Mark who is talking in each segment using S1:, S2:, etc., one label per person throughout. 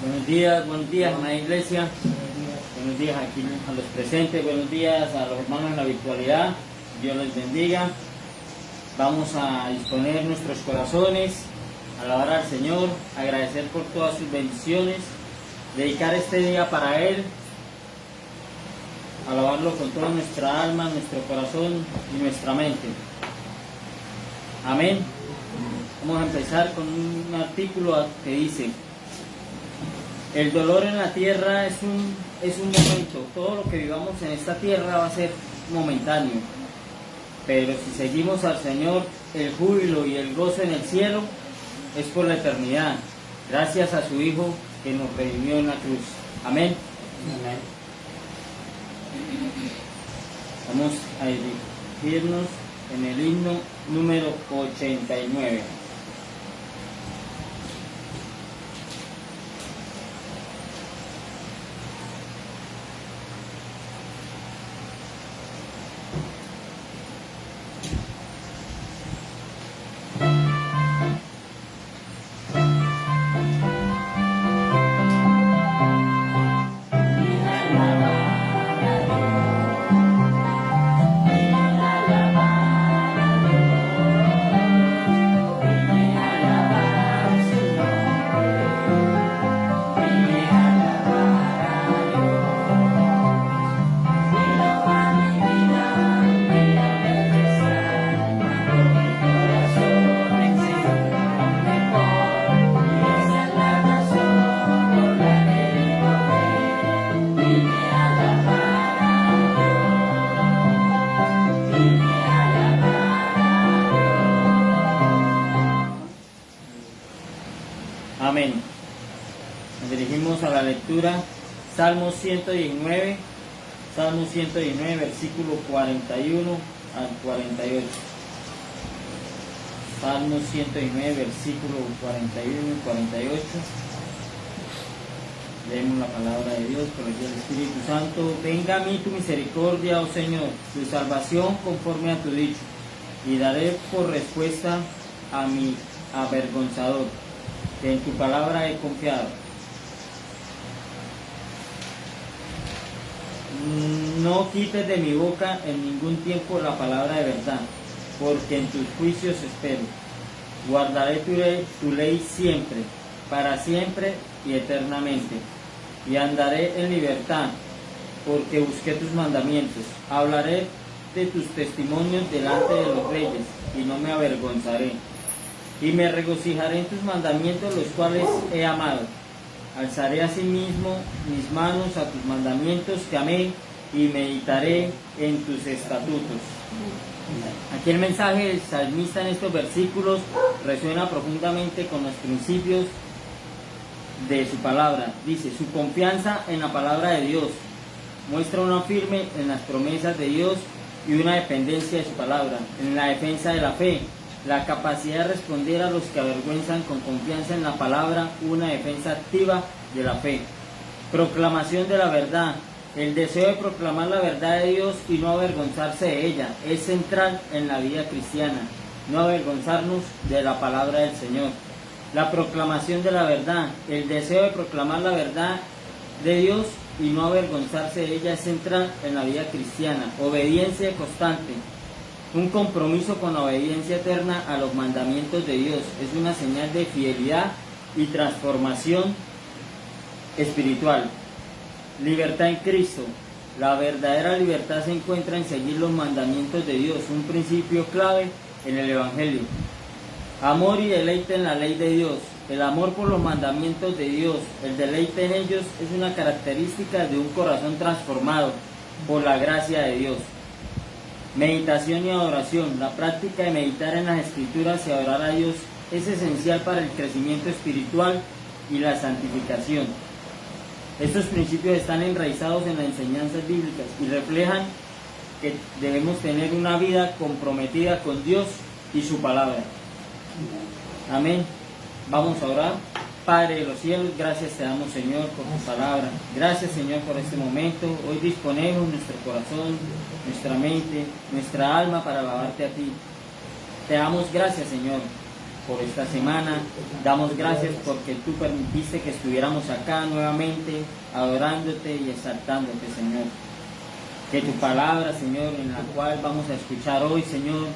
S1: Buenos días, amada iglesia. Buenos días aquí a los presentes, buenos días a los hermanos en la virtualidad. Dios les bendiga. Vamos a disponer nuestros corazones, alabar al Señor, agradecer por todas sus bendiciones, dedicar este día para Él, alabarlo con toda nuestra alma, nuestro corazón y nuestra mente. Amén. Vamos a empezar con un artículo que dice: el dolor en la tierra es un momento. Todo lo que vivamos en esta tierra va a ser momentáneo. Pero si seguimos al Señor, el júbilo y el gozo en el cielo es por la eternidad. Gracias a su Hijo que nos redimió en la cruz. Amén.
S2: Amén.
S1: Vamos a dirigirnos en el himno número 89. Amén. Nos dirigimos a la lectura. Salmo 119, versículo 41 al 48. Salmo 119, versículo 41 y 48. Leemos la palabra de Dios por el Espíritu Santo. Venga a mí tu misericordia, oh Señor, tu salvación conforme a tu dicho, y daré por respuesta a mi avergonzador, que en tu palabra he confiado. No quites de mi boca en ningún tiempo la palabra de verdad, porque en tus juicios espero. Guardaré tu ley siempre, para siempre y eternamente, y andaré en libertad, porque busqué tus mandamientos. Hablaré de tus testimonios delante de los reyes, y no me avergonzaré. Y me regocijaré en tus mandamientos, los cuales he amado. Alzaré asimismo mis manos a tus mandamientos que amé, y meditaré en tus estatutos. Aquí el mensaje del salmista en estos versículos resuena profundamente con los principios de su palabra. Dice: su confianza en la palabra de Dios muestra una firme en las promesas de Dios y una dependencia de su palabra, en la defensa de la fe, la capacidad de responder a los que avergüenzan con confianza en la palabra, una defensa activa de la fe. Proclamación de la verdad. El deseo de proclamar la verdad de Dios y no avergonzarse de ella es central en la vida cristiana. No avergonzarnos de la palabra del Señor. La proclamación de la verdad. El deseo de proclamar la verdad de Dios y no avergonzarse de ella es central en la vida cristiana. Obediencia constante. Un compromiso con la obediencia eterna a los mandamientos de Dios es una señal de fidelidad y transformación espiritual. Libertad en Cristo. La verdadera libertad se encuentra en seguir los mandamientos de Dios, un principio clave en el Evangelio. Amor y deleite en la ley de Dios. El amor por los mandamientos de Dios, el deleite en ellos, es una característica de un corazón transformado por la gracia de Dios. Meditación y adoración. La práctica de meditar en las Escrituras y adorar a Dios es esencial para el crecimiento espiritual y la santificación. Estos principios están enraizados en las enseñanzas bíblicas y reflejan que debemos tener una vida comprometida con Dios y su palabra. Amén. Vamos a orar. Padre de los cielos, gracias te damos, Señor, por tu palabra. Gracias, Señor, por este momento. Hoy disponemos nuestro corazón, nuestra mente, nuestra alma para alabarte a ti. Te damos gracias, Señor, por esta semana. Damos gracias porque tú permitiste que estuviéramos acá nuevamente adorándote y exaltándote, Señor. Que tu palabra, Señor, en la cual vamos a escuchar hoy, Señor,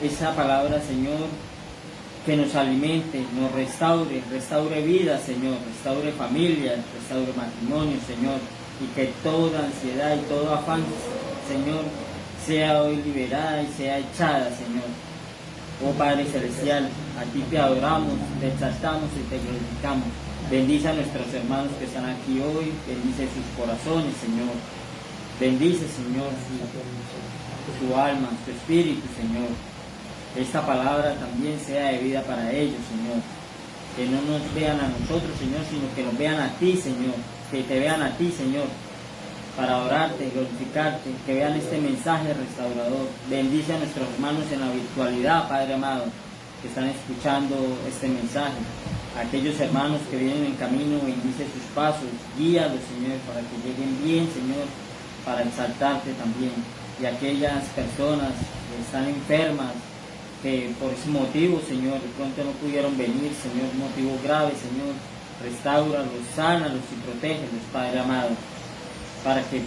S1: esa palabra, Señor, que nos alimente, nos restaure vida, Señor, restaure familias, restaure matrimonio, Señor, y que toda ansiedad y todo afán, Señor, sea hoy liberada y sea echada, Señor. Oh Padre Celestial, a ti te adoramos, te exaltamos y te glorificamos. Bendice a nuestros hermanos que están aquí hoy, bendice sus corazones, Señor. Bendice, Señor, su alma, su espíritu, Señor. Esta palabra también sea de vida para ellos, Señor. Que no nos vean a nosotros, Señor, sino que nos vean a ti, Señor. Que te vean a ti, Señor, para adorarte, glorificarte, que vean este mensaje restaurador. Bendice a nuestros hermanos en la virtualidad, Padre amado, que están escuchando este mensaje. A aquellos hermanos que vienen en camino, bendice sus pasos, guíalos, Señor, para que lleguen bien, Señor, para exaltarte también. Y aquellas personas que están enfermas, que por ese motivo, Señor, de pronto no pudieron venir, Señor, motivo grave, Señor, restáuralos, sánalos y protégelos, Padre amado, para que,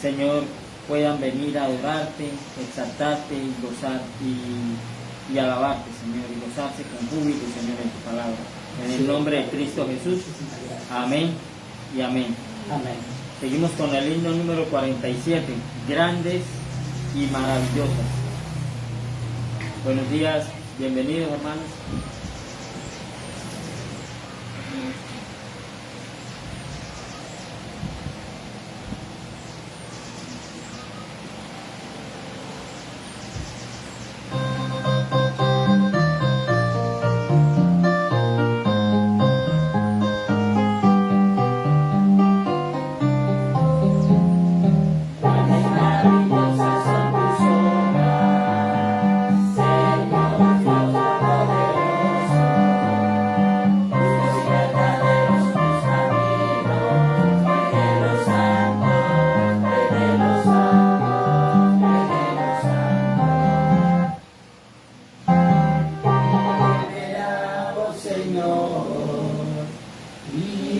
S1: Señor, puedan venir a adorarte, exaltarte y gozar y alabarte, Señor, y gozarse con júbilo, Señor, en tu palabra. En el nombre de Cristo Jesús, amén y amén.
S2: Amén.
S1: Seguimos con el himno número 47, grandes y maravillosas. Buenos días, bienvenidos, hermanos.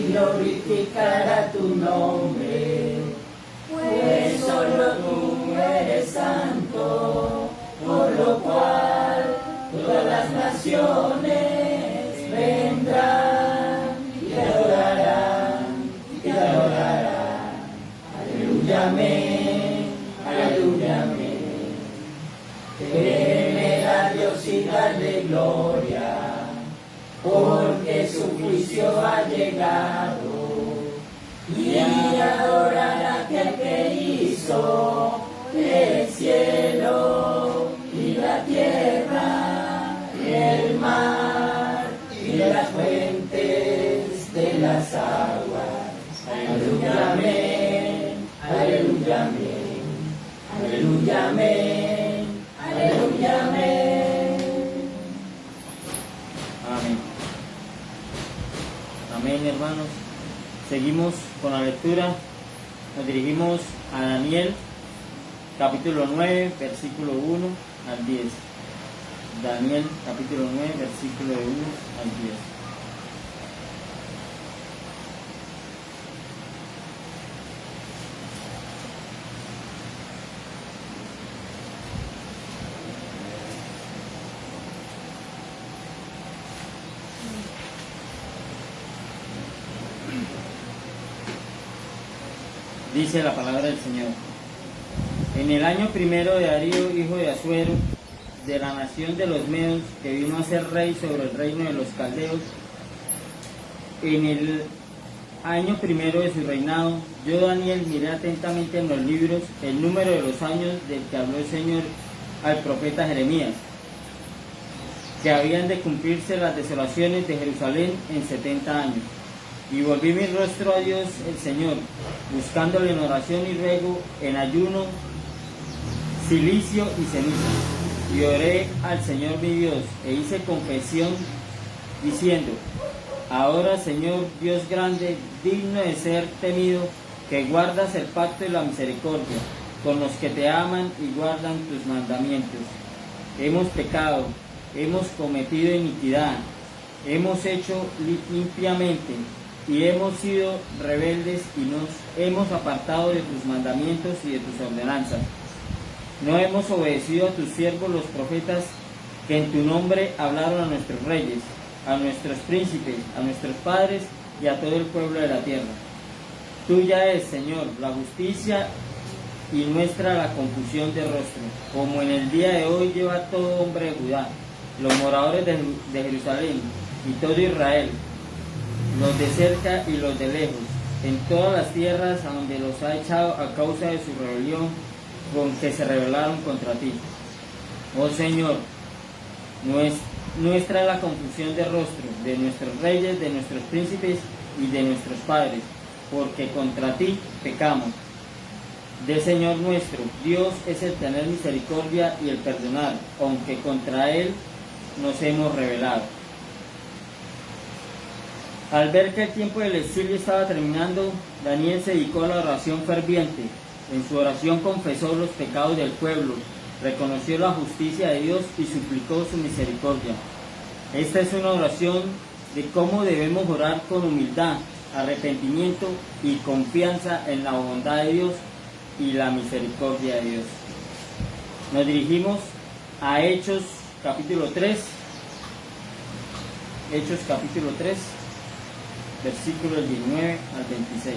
S2: Glorificará tu nombre, pues solo tú eres santo, por lo cual todas las naciones vendrán y te adorarán, te adorarán. Aleluya, amén, aleluya, amén. Temer a Dios y darle gloria, porque su juicio ha llegado, y adorar a aquel que hizo el cielo y la tierra, el mar y las fuentes de las aguas. Aleluya, amén, aleluya, amén, aleluya, amén, aleluya, amén.
S1: Amén. Amén, hermanos. Seguimos con la lectura. Nos dirigimos a Daniel, capítulo 9, versículo 1 al 10. Daniel, capítulo 9, versículo de 1 al 10. Dice la palabra del Señor. En el año primero de Darío, hijo de Asuero, de la nación de los Medos, que vino a ser rey sobre el reino de los Caldeos, en el año primero de su reinado, yo, Daniel, miré atentamente en los libros el número de los años del que habló el Señor al profeta Jeremías, que habían de cumplirse las desolaciones de Jerusalén en 70 años. Y volví mi rostro a Dios el Señor, buscándole en oración y ruego, en ayuno, cilicio y ceniza. Y oré al Señor mi Dios, e hice confesión, diciendo: ahora, Señor Dios grande, digno de ser temido, que guardas el pacto y la misericordia con los que te aman y guardan tus mandamientos. Hemos pecado, hemos cometido iniquidad, hemos hecho impíamente y hemos sido rebeldes y nos hemos apartado de tus mandamientos y de tus ordenanzas. No hemos obedecido a tus siervos los profetas que en tu nombre hablaron a nuestros reyes, a nuestros príncipes, a nuestros padres y a todo el pueblo de la tierra. Tuya es, Señor, la justicia y nuestra la confusión de rostro, como en el día de hoy lleva todo hombre de Judá, los moradores de Jerusalén y todo Israel, los de cerca y los de lejos, en todas las tierras a donde los ha echado a causa de su rebelión con que se rebelaron contra ti. Oh Señor, nuestra es la confusión de rostro, de nuestros reyes, de nuestros príncipes y de nuestros padres, porque contra ti pecamos. Del Señor nuestro, Dios es el tener misericordia y el perdonar, aunque contra Él nos hemos rebelado. Al ver que el tiempo del exilio estaba terminando, Daniel se dedicó a la oración ferviente. En su oración confesó los pecados del pueblo, reconoció la justicia de Dios y suplicó su misericordia. Esta es una oración de cómo debemos orar con humildad, arrepentimiento y confianza en la bondad de Dios y la misericordia de Dios. Nos dirigimos a Hechos capítulo 3, versículos 19 al 26.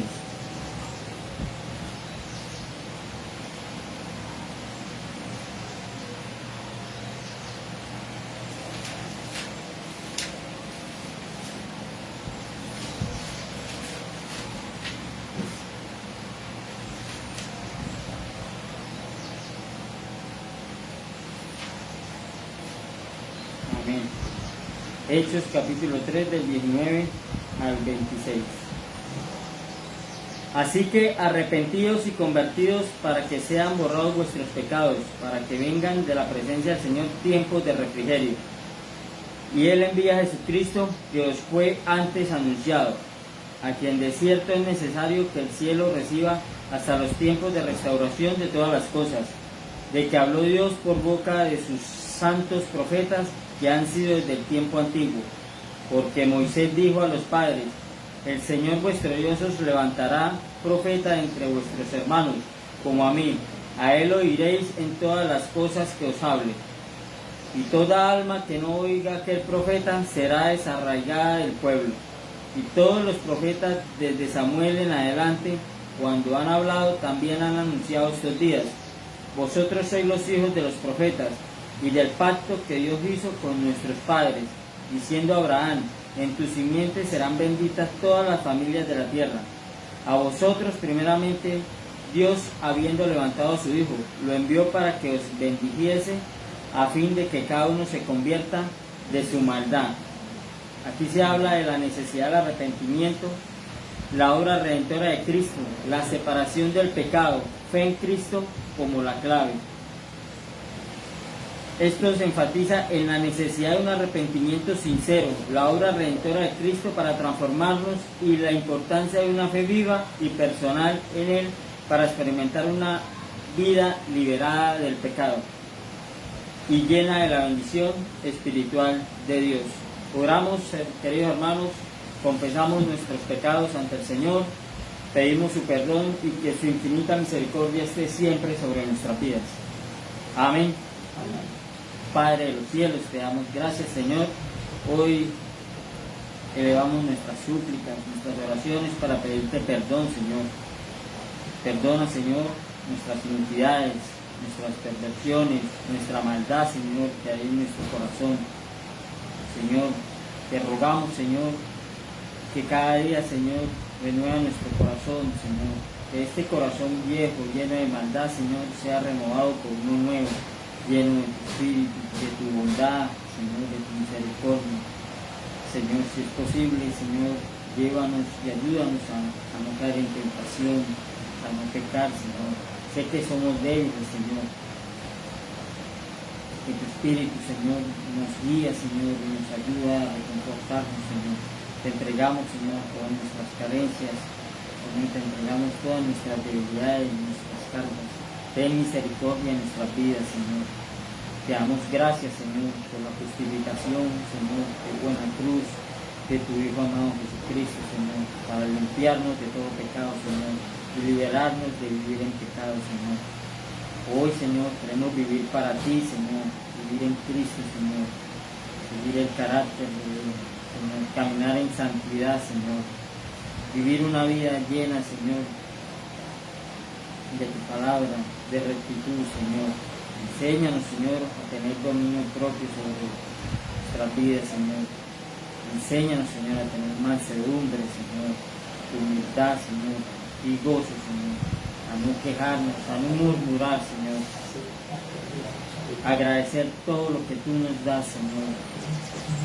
S1: Amén. Hechos capítulo 3 del 19 al 26. Así que arrepentidos y convertidos para que sean borrados vuestros pecados, para que vengan de la presencia del Señor tiempos de refrigerio. Y Él envía a Jesucristo, que os fue antes anunciado, a quien de cierto es necesario que el cielo reciba hasta los tiempos de restauración de todas las cosas, de que habló Dios por boca de sus santos profetas que han sido desde el tiempo antiguo. Porque Moisés dijo a los padres: el Señor vuestro Dios os levantará profeta entre vuestros hermanos, como a mí. A él oiréis en todas las cosas que os hable. Y toda alma que no oiga aquel profeta será desarraigada del pueblo. Y todos los profetas desde Samuel en adelante, cuando han hablado, también han anunciado estos días. Vosotros sois los hijos de los profetas y del pacto que Dios hizo con nuestros padres, diciendo a Abraham: en tu simiente serán benditas todas las familias de la tierra. A vosotros primeramente Dios, habiendo levantado a su Hijo, lo envió para que os bendijese, a fin de que cada uno se convierta de su maldad. Aquí se habla de la necesidad del arrepentimiento, la obra redentora de Cristo, la separación del pecado, fe en Cristo como la clave. Esto se enfatiza en la necesidad de un arrepentimiento sincero, la obra redentora de Cristo para transformarnos y la importancia de una fe viva y personal en Él para experimentar una vida liberada del pecado y llena de la bendición espiritual de Dios. Oramos, queridos hermanos, confesamos nuestros pecados ante el Señor, pedimos su perdón y que su infinita misericordia esté siempre sobre nuestras vidas. Amén. Amén. Padre de los cielos, te damos gracias, Señor. Hoy elevamos nuestras súplicas, nuestras oraciones para pedirte perdón, Señor. Perdona, Señor, nuestras iniquidades, nuestras perversiones, nuestra maldad, Señor, que hay en nuestro corazón. Señor, te rogamos, Señor, que cada día, Señor, renueva nuestro corazón, Señor. Que este corazón viejo, lleno de maldad, Señor, sea renovado por uno nuevo, lleno de tu espíritu, de tu bondad, Señor, de tu misericordia. Señor, si es posible, Señor, llévanos y ayúdanos a no caer en tentación, a no pecar, Señor. Sé que somos débiles, Señor. Que tu espíritu, Señor, nos guía, Señor, y nos ayuda a reconfortarnos, Señor. Te entregamos, Señor, todas nuestras carencias, Señor, te entregamos todas nuestras debilidades, nuestras cargas. Ten misericordia en nuestras vidas, Señor. Te damos gracias, Señor, por la justificación, Señor, de buena cruz de tu Hijo amado Jesucristo, Señor, para limpiarnos de todo pecado, Señor, y liberarnos de vivir en pecado, Señor. Hoy, Señor, queremos vivir para ti, Señor, vivir en Cristo, Señor, vivir el carácter de Dios, Señor, caminar en santidad, Señor, vivir una vida llena, Señor, de tu palabra, de rectitud, Señor. Enséñanos, Señor, a tener dominio propio sobre nuestras vidas, Señor. Enséñanos, Señor, a tener mansedumbre, Señor, humildad, Señor, y gozo, Señor, a no quejarnos, a no murmurar, Señor. Agradecer todo lo que tú nos das, Señor,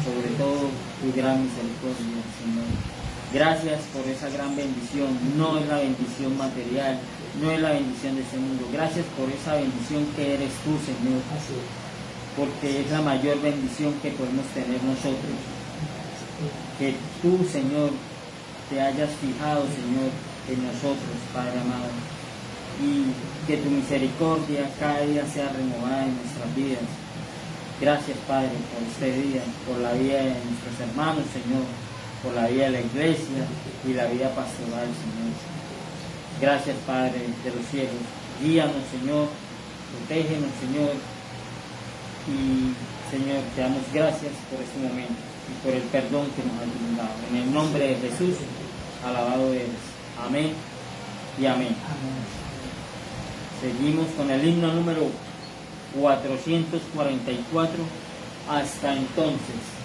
S1: sobre todo tu gran misericordia, Señor. Gracias por esa gran bendición. No es la bendición material, no es la bendición de este mundo. Gracias por esa bendición que eres tú, Señor, porque es la mayor bendición que podemos tener nosotros. Que tú, Señor, te hayas fijado, Señor, en nosotros, Padre amado, y que tu misericordia cada día sea renovada en nuestras vidas. Gracias, Padre, por este día, por la vida de nuestros hermanos, Señor, por la vida de la iglesia y la vida pastoral, Señor. Gracias, Padre de los cielos. Guíanos, Señor, protégenos, Señor, y, Señor, te damos gracias por este momento y por el perdón que nos has brindado. En el nombre de Jesús, alabado eres. Amén y amén. Seguimos con el himno número 444, hasta entonces.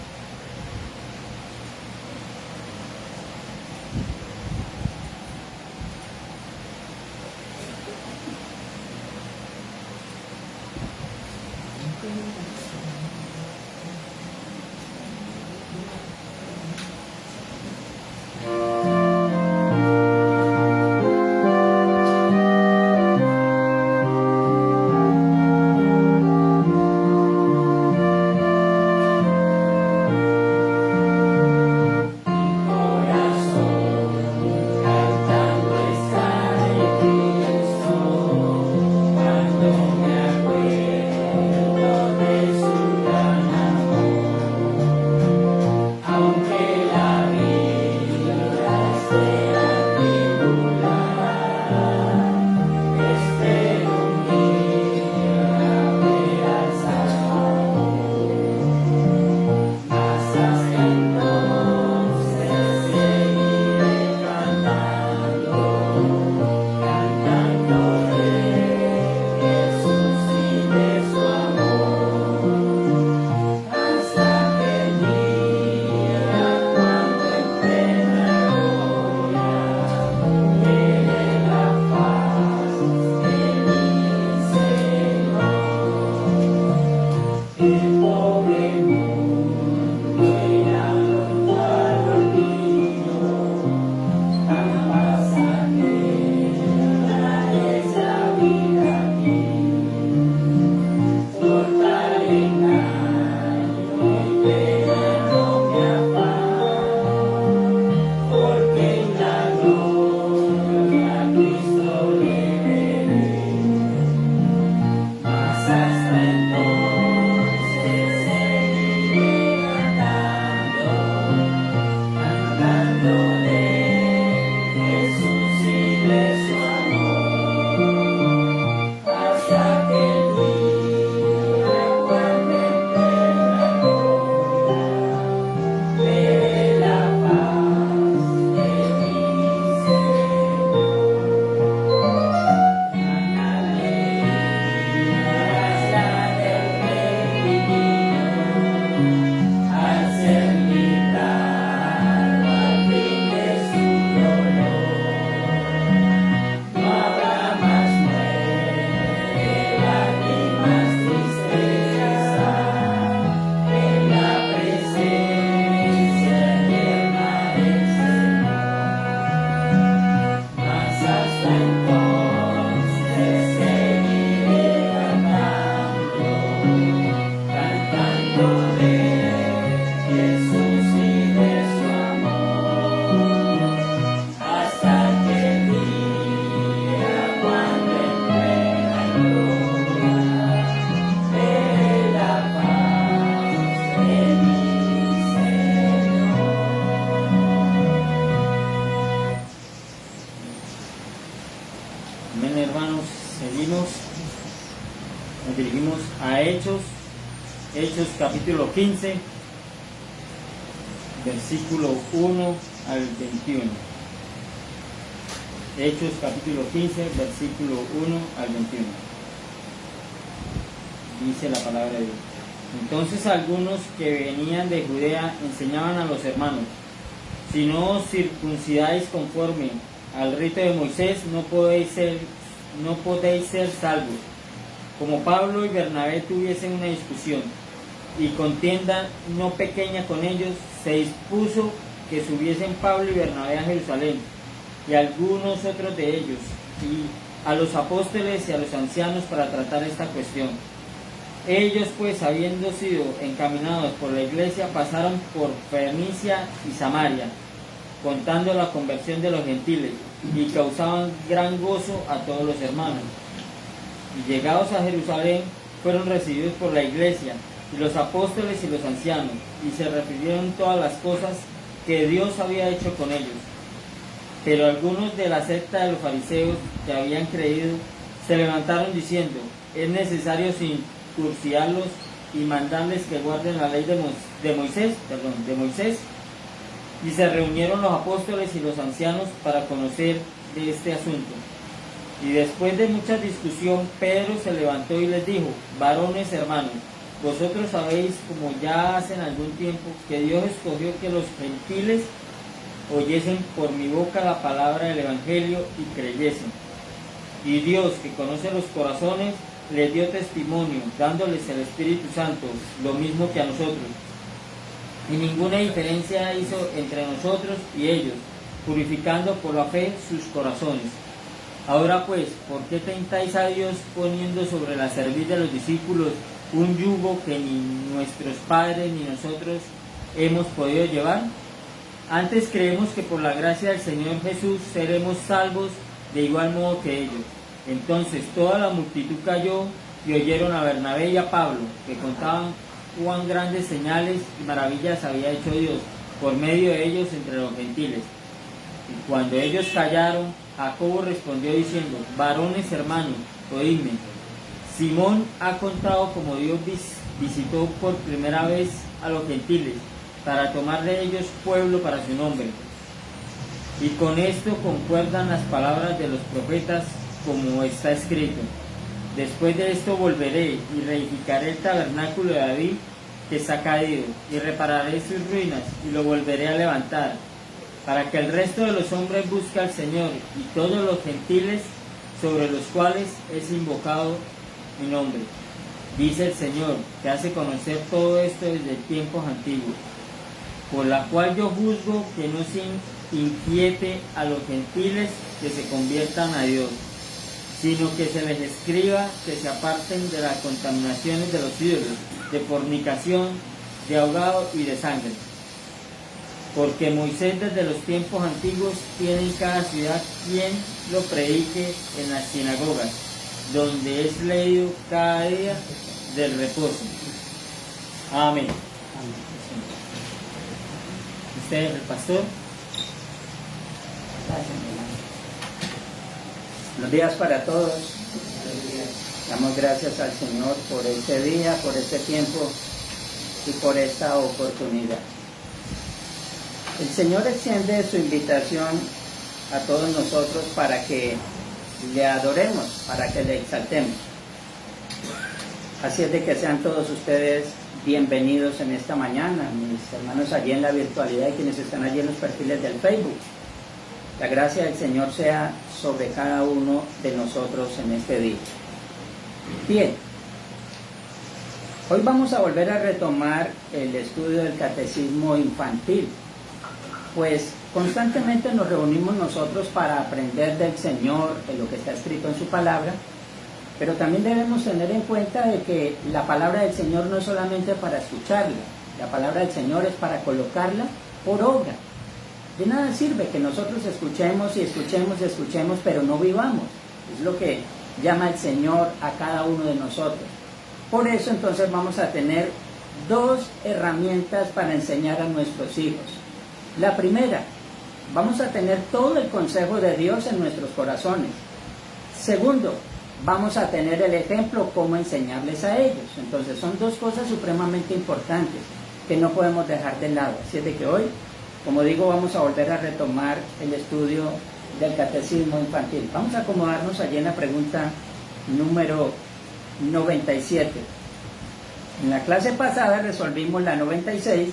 S1: dirigimos a Hechos capítulo 15, versículo 1 al 21. Hechos capítulo 15, versículo 1 al 21. Dice la palabra de Dios. Entonces algunos que venían de Judea enseñaban a los hermanos: si no os circuncidáis conforme al rito de Moisés, no podéis ser salvos. Como Pablo y Bernabé tuviesen una discusión y contienda no pequeña con ellos, se dispuso que subiesen Pablo y Bernabé a Jerusalén, y algunos otros de ellos, y a los apóstoles y a los ancianos, para tratar esta cuestión. Ellos pues, habiendo sido encaminados por la iglesia, pasaron por Fenicia y Samaria, contando la conversión de los gentiles, y causaban gran gozo a todos los hermanos. Y llegados a Jerusalén, fueron recibidos por la iglesia y los apóstoles y los ancianos, y se refirieron todas las cosas que Dios había hecho con ellos. Pero algunos de la secta de los fariseos que habían creído se levantaron diciendo: es necesario circuncidarlos y mandarles que guarden la ley de Moisés. Y se reunieron los apóstoles y los ancianos para conocer de este asunto. Y después de mucha discusión, Pedro se levantó y les dijo: varones hermanos, vosotros sabéis, como ya hace algún tiempo, que Dios escogió que los gentiles oyesen por mi boca la palabra del Evangelio y creyesen. Y Dios, que conoce los corazones, les dio testimonio, dándoles el Espíritu Santo, lo mismo que a nosotros. Y ninguna diferencia hizo entre nosotros y ellos, purificando por la fe sus corazones. Ahora pues, ¿por qué tentáis a Dios poniendo sobre la cerviz de los discípulos un yugo que ni nuestros padres ni nosotros hemos podido llevar? Antes creemos que por la gracia del Señor Jesús seremos salvos de igual modo que ellos. Entonces toda la multitud cayó y oyeron a Bernabé y a Pablo, que contaban cuán grandes señales y maravillas había hecho Dios por medio de ellos entre los gentiles. Y cuando ellos callaron, Jacobo respondió diciendo: varones hermanos, oídme. Simón ha contado como Dios visitó por primera vez a los gentiles, para tomar de ellos pueblo para su nombre. Y con esto concuerdan las palabras de los profetas, como está escrito: después de esto volveré y reedificaré el tabernáculo de David, que está caído, y repararé sus ruinas y lo volveré a levantar, para que el resto de los hombres busque al Señor, y todos los gentiles sobre los cuales es invocado mi nombre. Dice el Señor, que hace conocer todo esto desde tiempos antiguos, por la cual yo juzgo que no se inquiete a los gentiles que se conviertan a Dios, sino que se les escriba que se aparten de las contaminaciones de los ídolos, de fornicación, de ahogado y de sangre. Porque Moisés desde los tiempos antiguos tiene en cada ciudad quien lo predique en las sinagogas, donde es leído cada día del reposo. Amén. Usted es el pastor.
S2: Buenos días para todos. Damos gracias al Señor por este día, por este tiempo y por esta oportunidad. El Señor extiende su invitación a todos nosotros para que le adoremos, para que le exaltemos. Así es de que sean todos ustedes bienvenidos en esta mañana, mis hermanos allí en la virtualidad y quienes están allí en los perfiles del Facebook. La gracia del Señor sea sobre cada uno de nosotros en este día. Bien, hoy vamos a volver a retomar el estudio del catecismo infantil, pues constantemente nos reunimos nosotros para aprender del Señor, de lo que está escrito en su palabra, pero también debemos tener en cuenta de que la palabra del Señor no es solamente para escucharla, la palabra del Señor es para colocarla por obra. De nada sirve que nosotros escuchemos, pero no vivamos. Es lo que llama el Señor a cada uno de nosotros. Por eso entonces vamos a tener dos herramientas para enseñar a nuestros hijos. La primera, vamos a tener todo el consejo de Dios en nuestros corazones. Segundo, vamos a tener el ejemplo cómo enseñarles a ellos. Entonces son dos cosas supremamente importantes que no podemos dejar de lado. Así es de que hoy, como digo, vamos a volver a retomar el estudio del catecismo infantil. Vamos a acomodarnos allí en la pregunta número 97. En la clase pasada resolvimos la 96,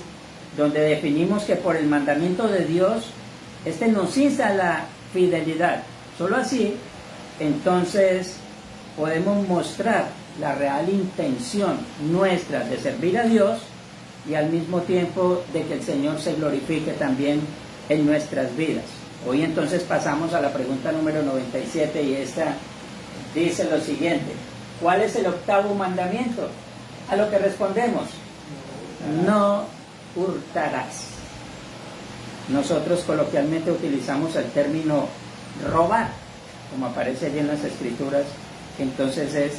S2: donde definimos que por el mandamiento de Dios, este nos insta a la fidelidad. Solo así, entonces, podemos mostrar la real intención nuestra de servir a Dios y al mismo tiempo de que el Señor se glorifique también en nuestras vidas. Hoy entonces pasamos a la pregunta número 97 y esta dice lo siguiente: ¿cuál es el octavo mandamiento? A lo que respondemos: no hurtarás. Nosotros coloquialmente utilizamos el término robar, como aparece allí en las Escrituras, entonces es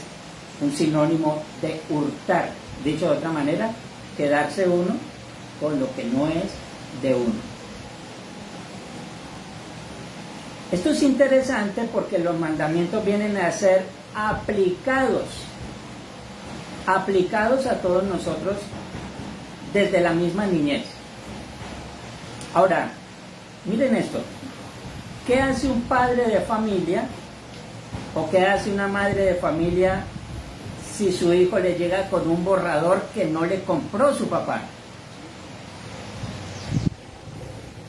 S2: un sinónimo de hurtar. Dicho de otra manera, quedarse uno con lo que no es de uno. Esto es interesante porque los mandamientos vienen a ser aplicados a todos nosotros desde la misma niñez. Ahora, miren esto. ¿Qué hace un padre de familia o qué hace una madre de familia si su hijo le llega con un borrador que no le compró su papá?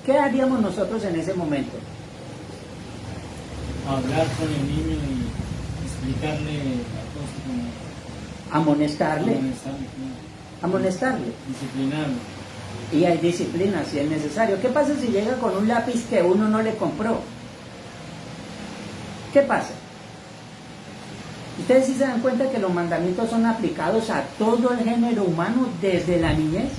S2: ¿Qué haríamos nosotros en ese momento?
S1: Hablar con el niño y explicarle la cosa como...
S2: Amonestarle.
S1: Claro.
S2: Amonestarle.
S1: Disciplinarlo.
S2: Y hay disciplina si es necesario. ¿Qué pasa si llega con un lápiz que uno no le compró? ¿Qué pasa? ¿Ustedes sí se dan cuenta que los mandamientos son aplicados a todo el género humano desde la niñez?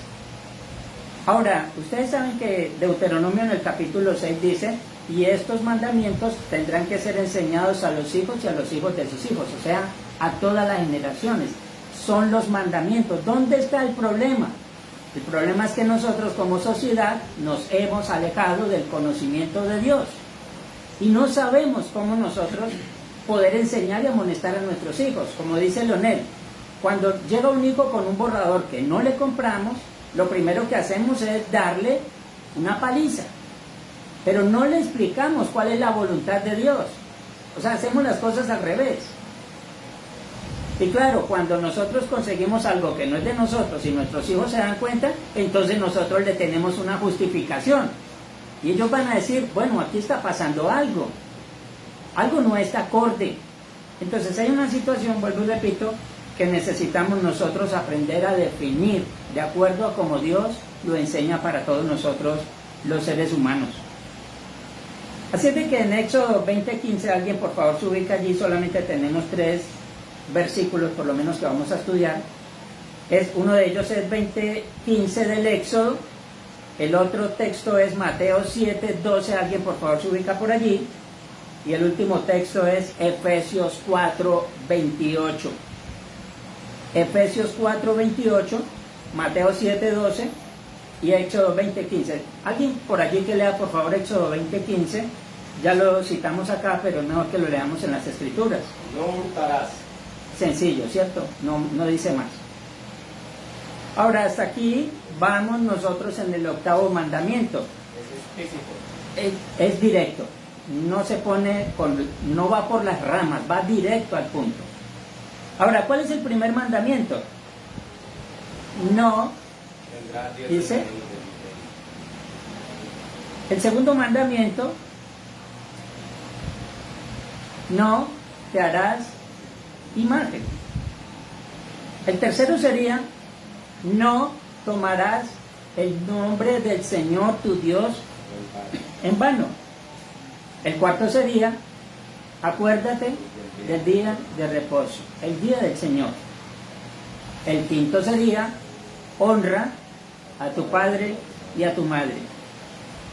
S2: Ahora, ustedes saben que Deuteronomio en el capítulo 6 dice: y estos mandamientos tendrán que ser enseñados a los hijos y a los hijos de sus hijos, o sea, a todas las generaciones. Son los mandamientos. ¿Dónde está el problema? El problema es que nosotros como sociedad nos hemos alejado del conocimiento de Dios y no sabemos cómo nosotros poder enseñar y amonestar a nuestros hijos. Como dice Leonel, cuando llega un hijo con un borrador que no le compramos, lo primero que hacemos es darle una paliza, pero no le explicamos cuál es la voluntad de Dios. O sea, hacemos las cosas al revés. Y claro, cuando nosotros conseguimos algo que no es de nosotros y nuestros hijos se dan cuenta, entonces nosotros le tenemos una justificación. Y ellos van a decir: bueno, aquí está pasando algo. Algo no está acorde. Entonces hay una situación, vuelvo y repito, que necesitamos nosotros aprender a definir de acuerdo a como Dios lo enseña para todos nosotros los seres humanos. Así es de que en Éxodo 20:15, alguien por favor se ubica allí, solamente tenemos 3 versículos por lo menos que vamos a estudiar. Uno de ellos es 20:15 del Éxodo, el otro texto es Mateo 7:12, alguien por favor se ubica por allí, y el último texto es Efesios 4:28. Efesios 4:28, Mateo 7:12 y Éxodo 20:15. Alguien por allí que lea por favor Éxodo 20:15. Ya lo citamos acá, pero es mejor que lo leamos en las Escrituras.
S3: No hurtarás.
S2: Sencillo, ¿cierto? No dice más. Ahora, hasta aquí vamos nosotros en el octavo mandamiento.
S3: Es explícito.
S2: Es directo. No se pone no va por las ramas, va directo al punto. Ahora, ¿cuál es el primer mandamiento? No,
S3: Tendrás 10
S2: dice.
S3: enemigos de
S2: El segundo mandamiento: no te harás imagen. El tercero sería: no tomarás el nombre del Señor tu Dios en vano. El cuarto sería: acuérdate del día de reposo, el día del Señor. El quinto sería: honra a tu padre y a tu madre.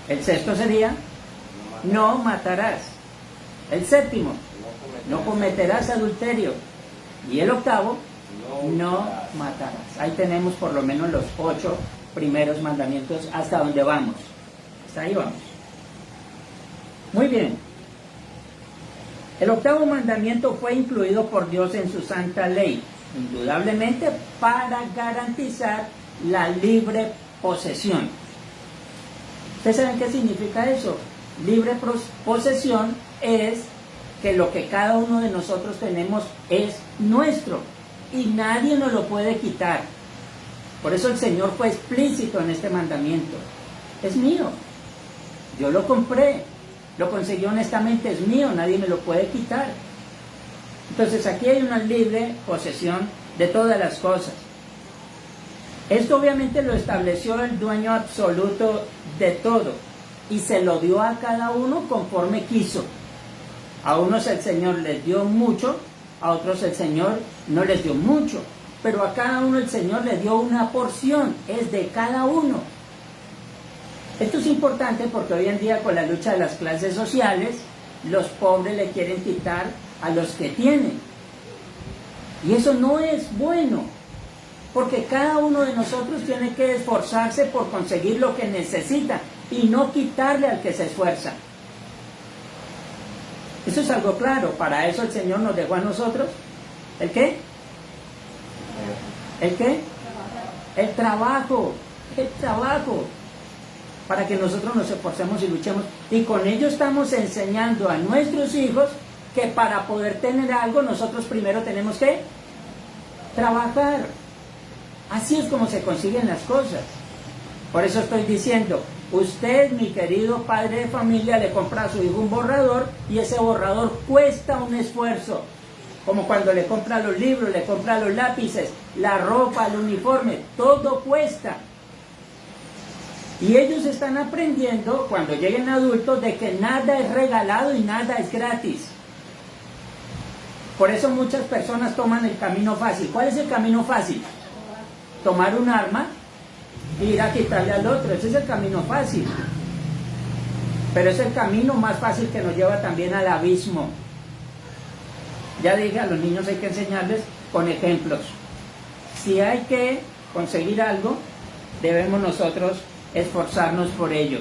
S2: El sexto sería: no matarás. El séptimo: no cometerás adulterio. Y el octavo: no matarás. Ahí tenemos por lo menos los 8 primeros mandamientos hasta donde vamos. Hasta ahí vamos. Muy bien. El octavo mandamiento fue incluido por Dios en su santa ley, indudablemente para garantizar la libre posesión. ¿Ustedes saben qué significa eso? Libre posesión es que lo que cada uno de nosotros tenemos es nuestro y nadie nos lo puede quitar. Por eso el Señor fue explícito en este mandamiento. Es mío. Yo lo compré. Lo conseguí honestamente, es mío. Nadie me lo puede quitar. Entonces aquí hay una libre posesión de todas las cosas. Esto obviamente lo estableció el dueño absoluto de todo y se lo dio a cada uno conforme quiso. A unos el Señor les dio mucho, a otros el Señor no les dio mucho, pero a cada uno el Señor les dio una porción, es de cada uno. Esto es importante porque hoy en día con la lucha de las clases sociales, los pobres le quieren quitar a los que tienen. Y eso no es bueno, porque cada uno de nosotros tiene que esforzarse por conseguir lo que necesita y no quitarle al que se esfuerza. Eso es algo claro. Para eso el Señor nos dejó a nosotros ¿el qué? ¿El qué? El trabajo. El trabajo. Para que nosotros nos esforcemos y luchemos. Y con ello estamos enseñando a nuestros hijos que para poder tener algo nosotros primero tenemos que trabajar. Así es como se consiguen las cosas. Por eso estoy diciendo, usted, mi querido padre de familia, le compra a su hijo un borrador y ese borrador cuesta un esfuerzo. Como cuando le compra los libros, le compra los lápices, la ropa, el uniforme, todo cuesta. Y ellos están aprendiendo, cuando lleguen adultos, de que nada es regalado y nada es gratis. Por eso muchas personas toman el camino fácil. ¿Cuál es el camino fácil? Tomar un arma e ir a quitarle al otro. Ese es el camino fácil. Pero es el camino más fácil que nos lleva también al abismo. Ya dije, a los niños hay que enseñarles con ejemplos. Si hay que conseguir algo, debemos nosotros esforzarnos por ello.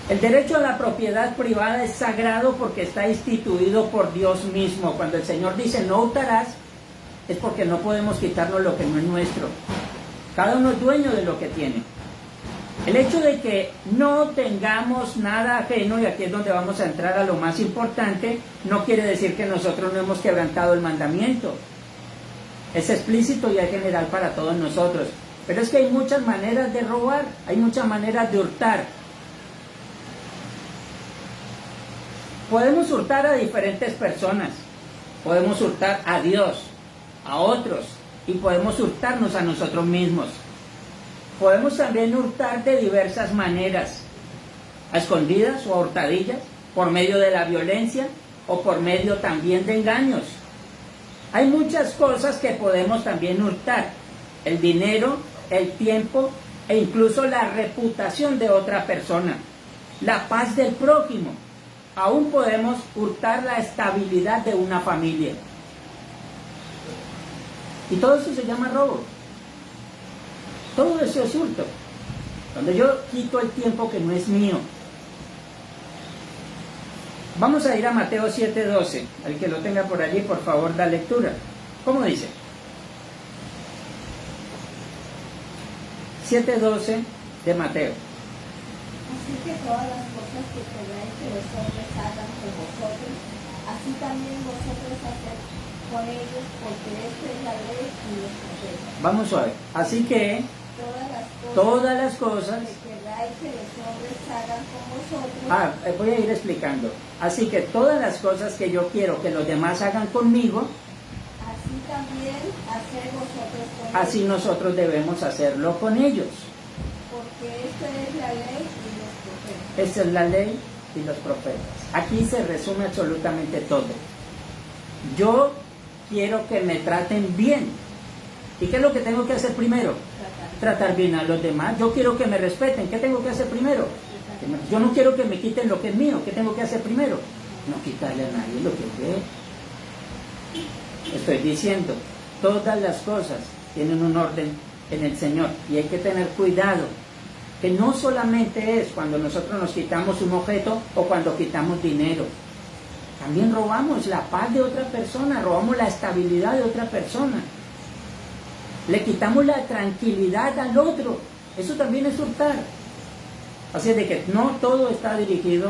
S2: El derecho a la propiedad privada es sagrado porque está instituido por Dios mismo. Cuando el Señor dice no hurtarás, es porque no podemos quitarnos lo que no es nuestro. Cada uno es dueño de lo que tiene. El hecho de que no tengamos nada ajeno, y aquí es donde vamos a entrar a lo más importante, no quiere decir que nosotros no hemos quebrantado el mandamiento. Es explícito y es general para todos nosotros. Pero es que hay muchas maneras de robar, hay muchas maneras de hurtar. Podemos hurtar a diferentes personas, podemos hurtar a Dios, a otros, y podemos hurtarnos a nosotros mismos. Podemos también hurtar de diversas maneras, a escondidas o a hurtadillas, por medio de la violencia o por medio también de engaños. Hay muchas cosas que podemos también hurtar: el dinero, el tiempo e incluso la reputación de otra persona, la paz del prójimo. Aún podemos hurtar la estabilidad de una familia. Y todo eso se llama robo. Todo eso es hurto. Cuando yo quito el tiempo que no es mío. Vamos a ir a Mateo 7:12. Al que lo tenga por allí, por favor, da lectura. ¿Cómo dice? 7:12 de Mateo.
S4: Así que todas las cosas que queráis que los hombres hagan con vosotros, así también vosotros haced con ellos, porque esta es la ley y los profetas.
S2: Vamos a ver. Así que todas las cosas
S4: que queráis que los hombres hagan con vosotros.
S2: Voy a ir explicando. Así que todas las cosas que yo quiero que los demás hagan conmigo,
S4: así también haced vosotros con ellos.
S2: Así nosotros debemos hacerlo con ellos.
S4: Porque esta es la ley y los profetas.
S2: Esta es la ley y los profetas. Aquí se resume absolutamente todo. Yo quiero que me traten bien. ¿Y qué es lo que tengo que hacer primero? Tratar bien a los demás. Yo quiero que me respeten. ¿Qué tengo que hacer primero? Yo no quiero que me quiten lo que es mío. ¿Qué tengo que hacer primero? No quitarle a nadie lo que es. Estoy diciendo, todas las cosas tienen un orden en el Señor y hay que tener cuidado, que no solamente es cuando nosotros nos quitamos un objeto o cuando quitamos dinero. también robamos la paz de otra persona, robamos la estabilidad de otra persona. Le quitamos la tranquilidad al otro. Eso también es hurtar. Así de que no todo está dirigido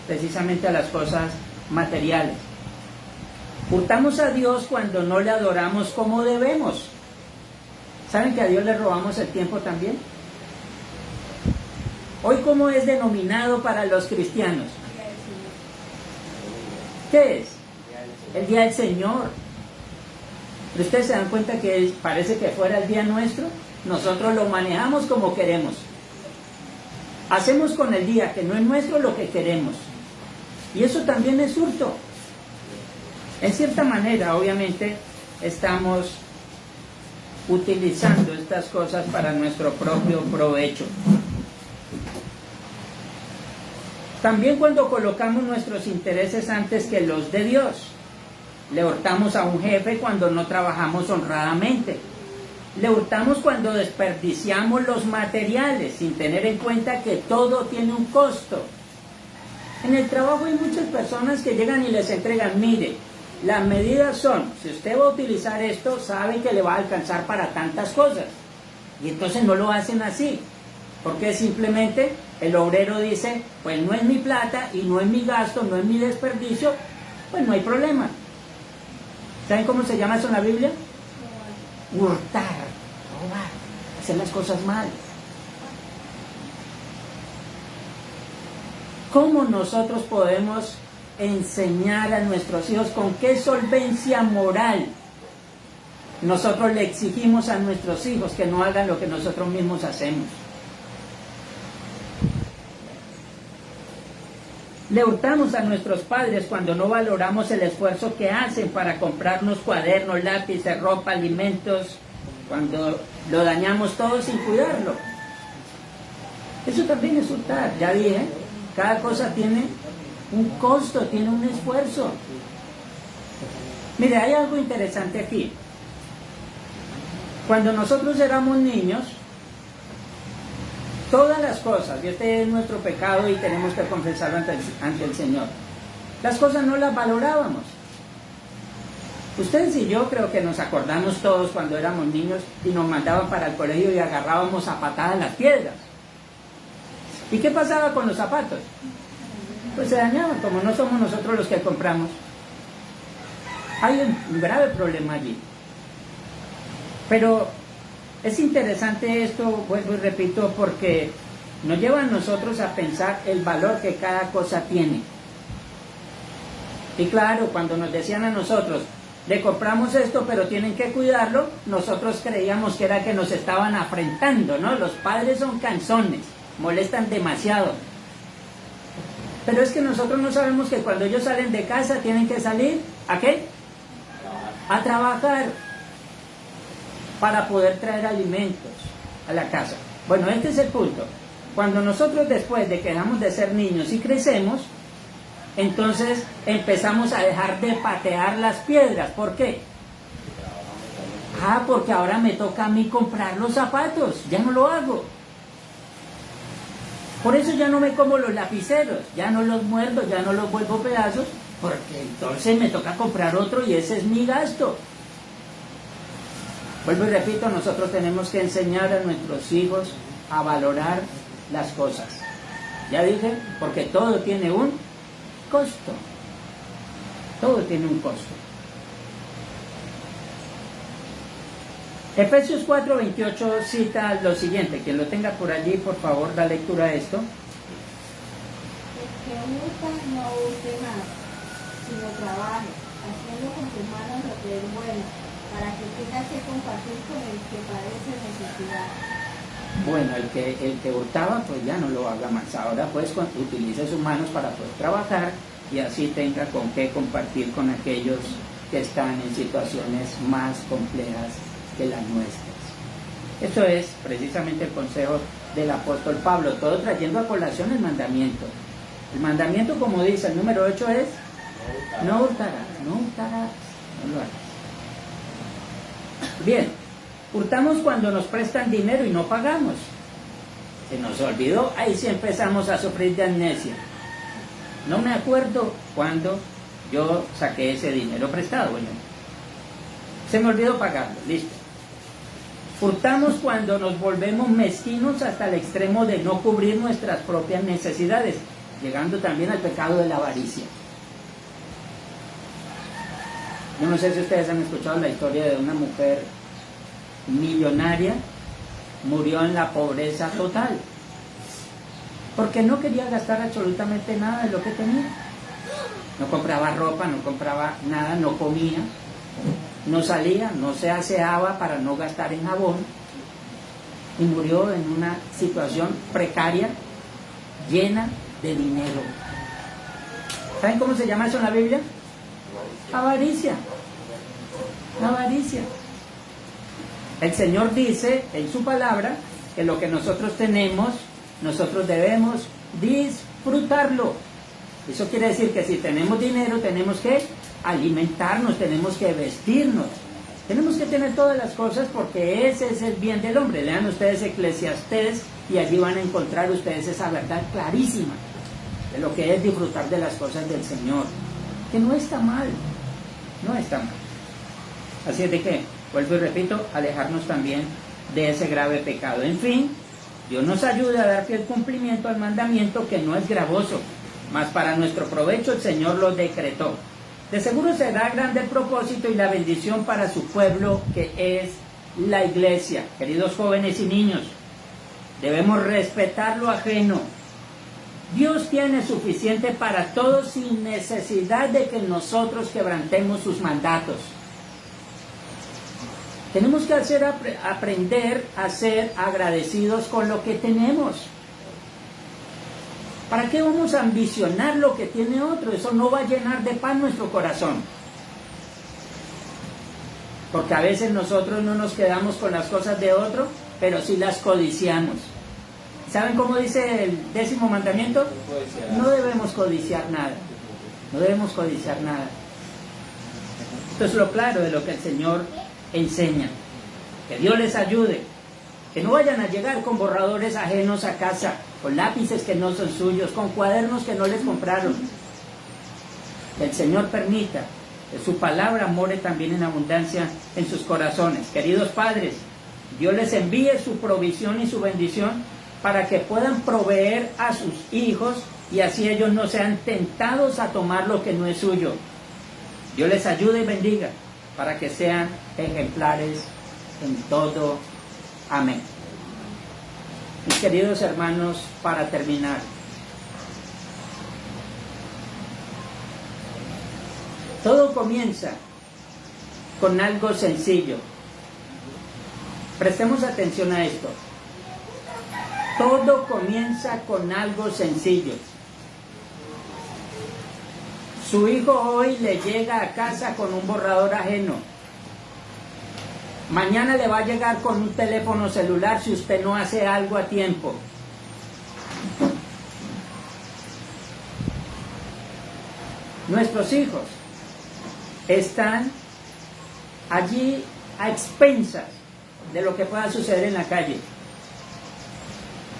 S2: precisamente a las cosas materiales. Hurtamos a Dios cuando no le adoramos como debemos. ¿Saben que a Dios le robamos el tiempo también? Hoy, ¿cómo es denominado para los cristianos? ¿Qué es? El día del Señor. Pero ustedes se dan cuenta que parece que fuera el día nuestro. Nosotros lo manejamos como queremos. Hacemos con el día que no es nuestro lo que queremos. Y eso también es hurto. En cierta manera, obviamente, estamos utilizando estas cosas para nuestro propio provecho. También cuando colocamos nuestros intereses antes que los de Dios. Le hurtamos a un jefe cuando no trabajamos honradamente. Le hurtamos cuando desperdiciamos los materiales sin tener en cuenta que todo tiene un costo. En el trabajo hay muchas personas que llegan y les entregan, mire, las medidas son, si usted va a utilizar esto, sabe que le va a alcanzar para tantas cosas. Y entonces no lo hacen así. Porque simplemente el obrero dice, pues no es mi plata y no es mi gasto, no es mi desperdicio, pues no hay problema. ¿Saben cómo se llama eso en la Biblia? Hurtar, robar, hacer las cosas mal. ¿Cómo nosotros podemos enseñar a nuestros hijos con qué solvencia moral nosotros le exigimos a nuestros hijos que no hagan lo que nosotros mismos hacemos? Le hurtamos a nuestros padres cuando no valoramos el esfuerzo que hacen para comprarnos cuadernos, lápices, ropa, alimentos, cuando lo dañamos todo sin cuidarlo. Eso también es hurtar, ya dije, cada cosa tiene un costo, tiene un esfuerzo. Mire, hay algo interesante aquí. Cuando nosotros éramos niños, todas las cosas, y este es nuestro pecado y tenemos que confesarlo ante el Señor, las cosas no las valorábamos. Ustedes y yo creo que nos acordamos todos cuando éramos niños y nos mandaban para el colegio y agarrábamos a patadas las piedras. ¿Y qué pasaba con los zapatos? Pues se dañaban, como no somos nosotros los que compramos. Hay un grave problema allí. Pero es interesante esto, vuelvo y repito, porque nos lleva a nosotros a pensar el valor que cada cosa tiene. Y claro, cuando nos decían a nosotros, le compramos esto, pero tienen que cuidarlo, nosotros creíamos que era que nos estaban afrentando, ¿no? Los padres son cansones, molestan demasiado. Pero es que nosotros no sabemos que cuando ellos salen de casa tienen que salir, ¿a qué? A trabajar para poder traer alimentos a la casa. Bueno, este es el punto. Cuando nosotros después de que dejamos de ser niños y crecemos, entonces empezamos a dejar de patear las piedras. ¿Por qué? Porque ahora me toca a mí comprar los zapatos, ya no lo hago. Por eso ya no me como los lapiceros, ya no los muerdo, ya no los vuelvo pedazos, porque entonces me toca comprar otro y ese es mi gasto. Vuelvo y repito, nosotros tenemos que enseñar a nuestros hijos a valorar las cosas. Ya dije, porque todo tiene un costo. Todo tiene un costo. Efesios 4:28 cita lo siguiente. Quien lo tenga por allí, por favor, da lectura a esto.
S4: El que hurta no hurte más, sino trabaje, haciendo con sus manos lo que es bueno, para que tenga que compartir con el que padece necesidad.
S2: Bueno, el que hurtaba, pues ya no lo haga más. Ahora pues utilice sus manos para poder trabajar y así tenga con qué compartir con aquellos que están en situaciones más complejas que las nuestras. Eso es precisamente el consejo del apóstol Pablo, todo trayendo a colación el mandamiento. El mandamiento, como dice el número 8, es no hurtarás, no hurtarás, no lo hagas. Bien, hurtamos cuando nos prestan dinero y no pagamos. Se nos olvidó, ahí sí empezamos a sufrir de amnesia. No me acuerdo cuándo yo saqué ese dinero prestado, bueno, se me olvidó pagarlo, listo. Hurtamos cuando nos volvemos mezquinos hasta el extremo de no cubrir nuestras propias necesidades, llegando también al pecado de la avaricia. Yo no sé si ustedes han escuchado la historia de una mujer millonaria, murió en la pobreza total, porque no quería gastar absolutamente nada de lo que tenía. No compraba ropa, no compraba nada, no comía, no salía, no se aseaba para no gastar en jabón, y murió en una situación precaria, llena de dinero. ¿Saben cómo se llama eso en la Biblia? Avaricia. Avaricia. El Señor dice en su palabra que lo que nosotros tenemos, nosotros debemos disfrutarlo. Eso quiere decir que si tenemos dinero, tenemos que alimentarnos, tenemos que vestirnos, tenemos que tener todas las cosas, porque ese es el bien del hombre. Lean ustedes Eclesiastés y allí van a encontrar ustedes esa verdad clarísima de lo que es disfrutar de las cosas del Señor, que no está mal, no está mal. Así es de que, vuelvo y repito, alejarnos también de ese grave pecado. En fin, Dios nos ayuda a dar fiel cumplimiento al mandamiento, que no es gravoso, mas para nuestro provecho el Señor lo decretó. De seguro será grande el propósito y la bendición para su pueblo, que es la iglesia. Queridos jóvenes y niños, debemos respetar lo ajeno. Dios tiene suficiente para todos sin necesidad de que nosotros quebrantemos sus mandatos. Tenemos que aprender a ser agradecidos con lo que tenemos. ¿Para qué vamos a ambicionar lo que tiene otro? Eso no va a llenar de paz nuestro corazón. Porque a veces nosotros no nos quedamos con las cosas de otro, pero sí las codiciamos. ¿Saben cómo dice el 10º mandamiento? No debemos codiciar nada. No debemos codiciar nada. Esto es lo claro de lo que el Señor enseña. Que Dios les ayude. Que no vayan a llegar con borradores ajenos a casa, con lápices que no son suyos, con cuadernos que no les compraron. Que el Señor permita que su palabra more también en abundancia en sus corazones. Queridos padres, Dios les envíe su provisión y su bendición para que puedan proveer a sus hijos y así ellos no sean tentados a tomar lo que no es suyo. Dios les ayude y bendiga para que sean ejemplares en todo. Amén. Mis queridos hermanos, para terminar, todo comienza con algo sencillo. Prestemos atención a esto. Todo comienza con algo sencillo. Su hijo hoy le llega a casa con un borrador ajeno. Mañana le va a llegar con un teléfono celular si usted no hace algo a tiempo. Nuestros hijos están allí a expensas de lo que pueda suceder en la calle.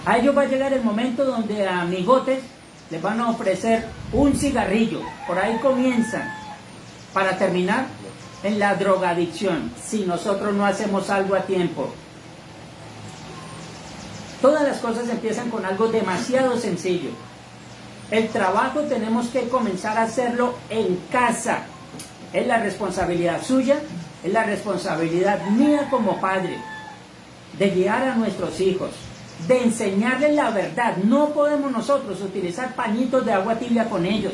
S2: A ellos va a llegar el momento donde a amigotes les van a ofrecer un cigarrillo. Por ahí comienzan, para terminar en la drogadicción, si nosotros no hacemos algo a tiempo. Todas las cosas empiezan con algo demasiado sencillo. El trabajo tenemos que comenzar a hacerlo en casa. Es la responsabilidad suya, es la responsabilidad mía como padre, de guiar a nuestros hijos, de enseñarles la verdad. No podemos nosotros utilizar pañitos de agua tibia con ellos.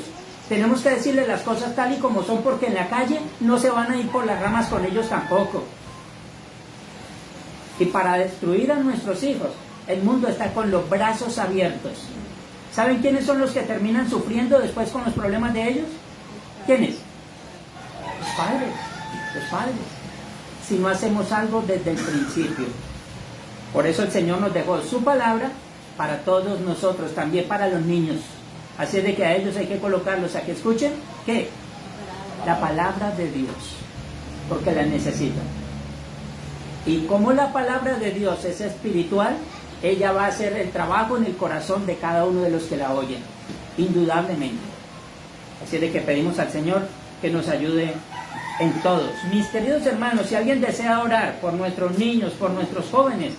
S2: Tenemos que decirles las cosas tal y como son, porque en la calle no se van a ir por las ramas con ellos tampoco. Y para destruir a nuestros hijos, el mundo está con los brazos abiertos. ¿Saben quiénes son los que terminan sufriendo después con los problemas de ellos? ¿Quiénes? Los padres. Los padres. Si no hacemos algo desde el principio. Por eso el Señor nos dejó su palabra para todos nosotros, también para los niños. Así es de que a ellos hay que colocarlos a que escuchen, ¿qué? La palabra de Dios, porque la necesitan. Y como la palabra de Dios es espiritual, ella va a hacer el trabajo en el corazón de cada uno de los que la oyen, indudablemente. Así de que pedimos al Señor que nos ayude en todos. Mis queridos hermanos, si alguien desea orar por nuestros niños, por nuestros jóvenes,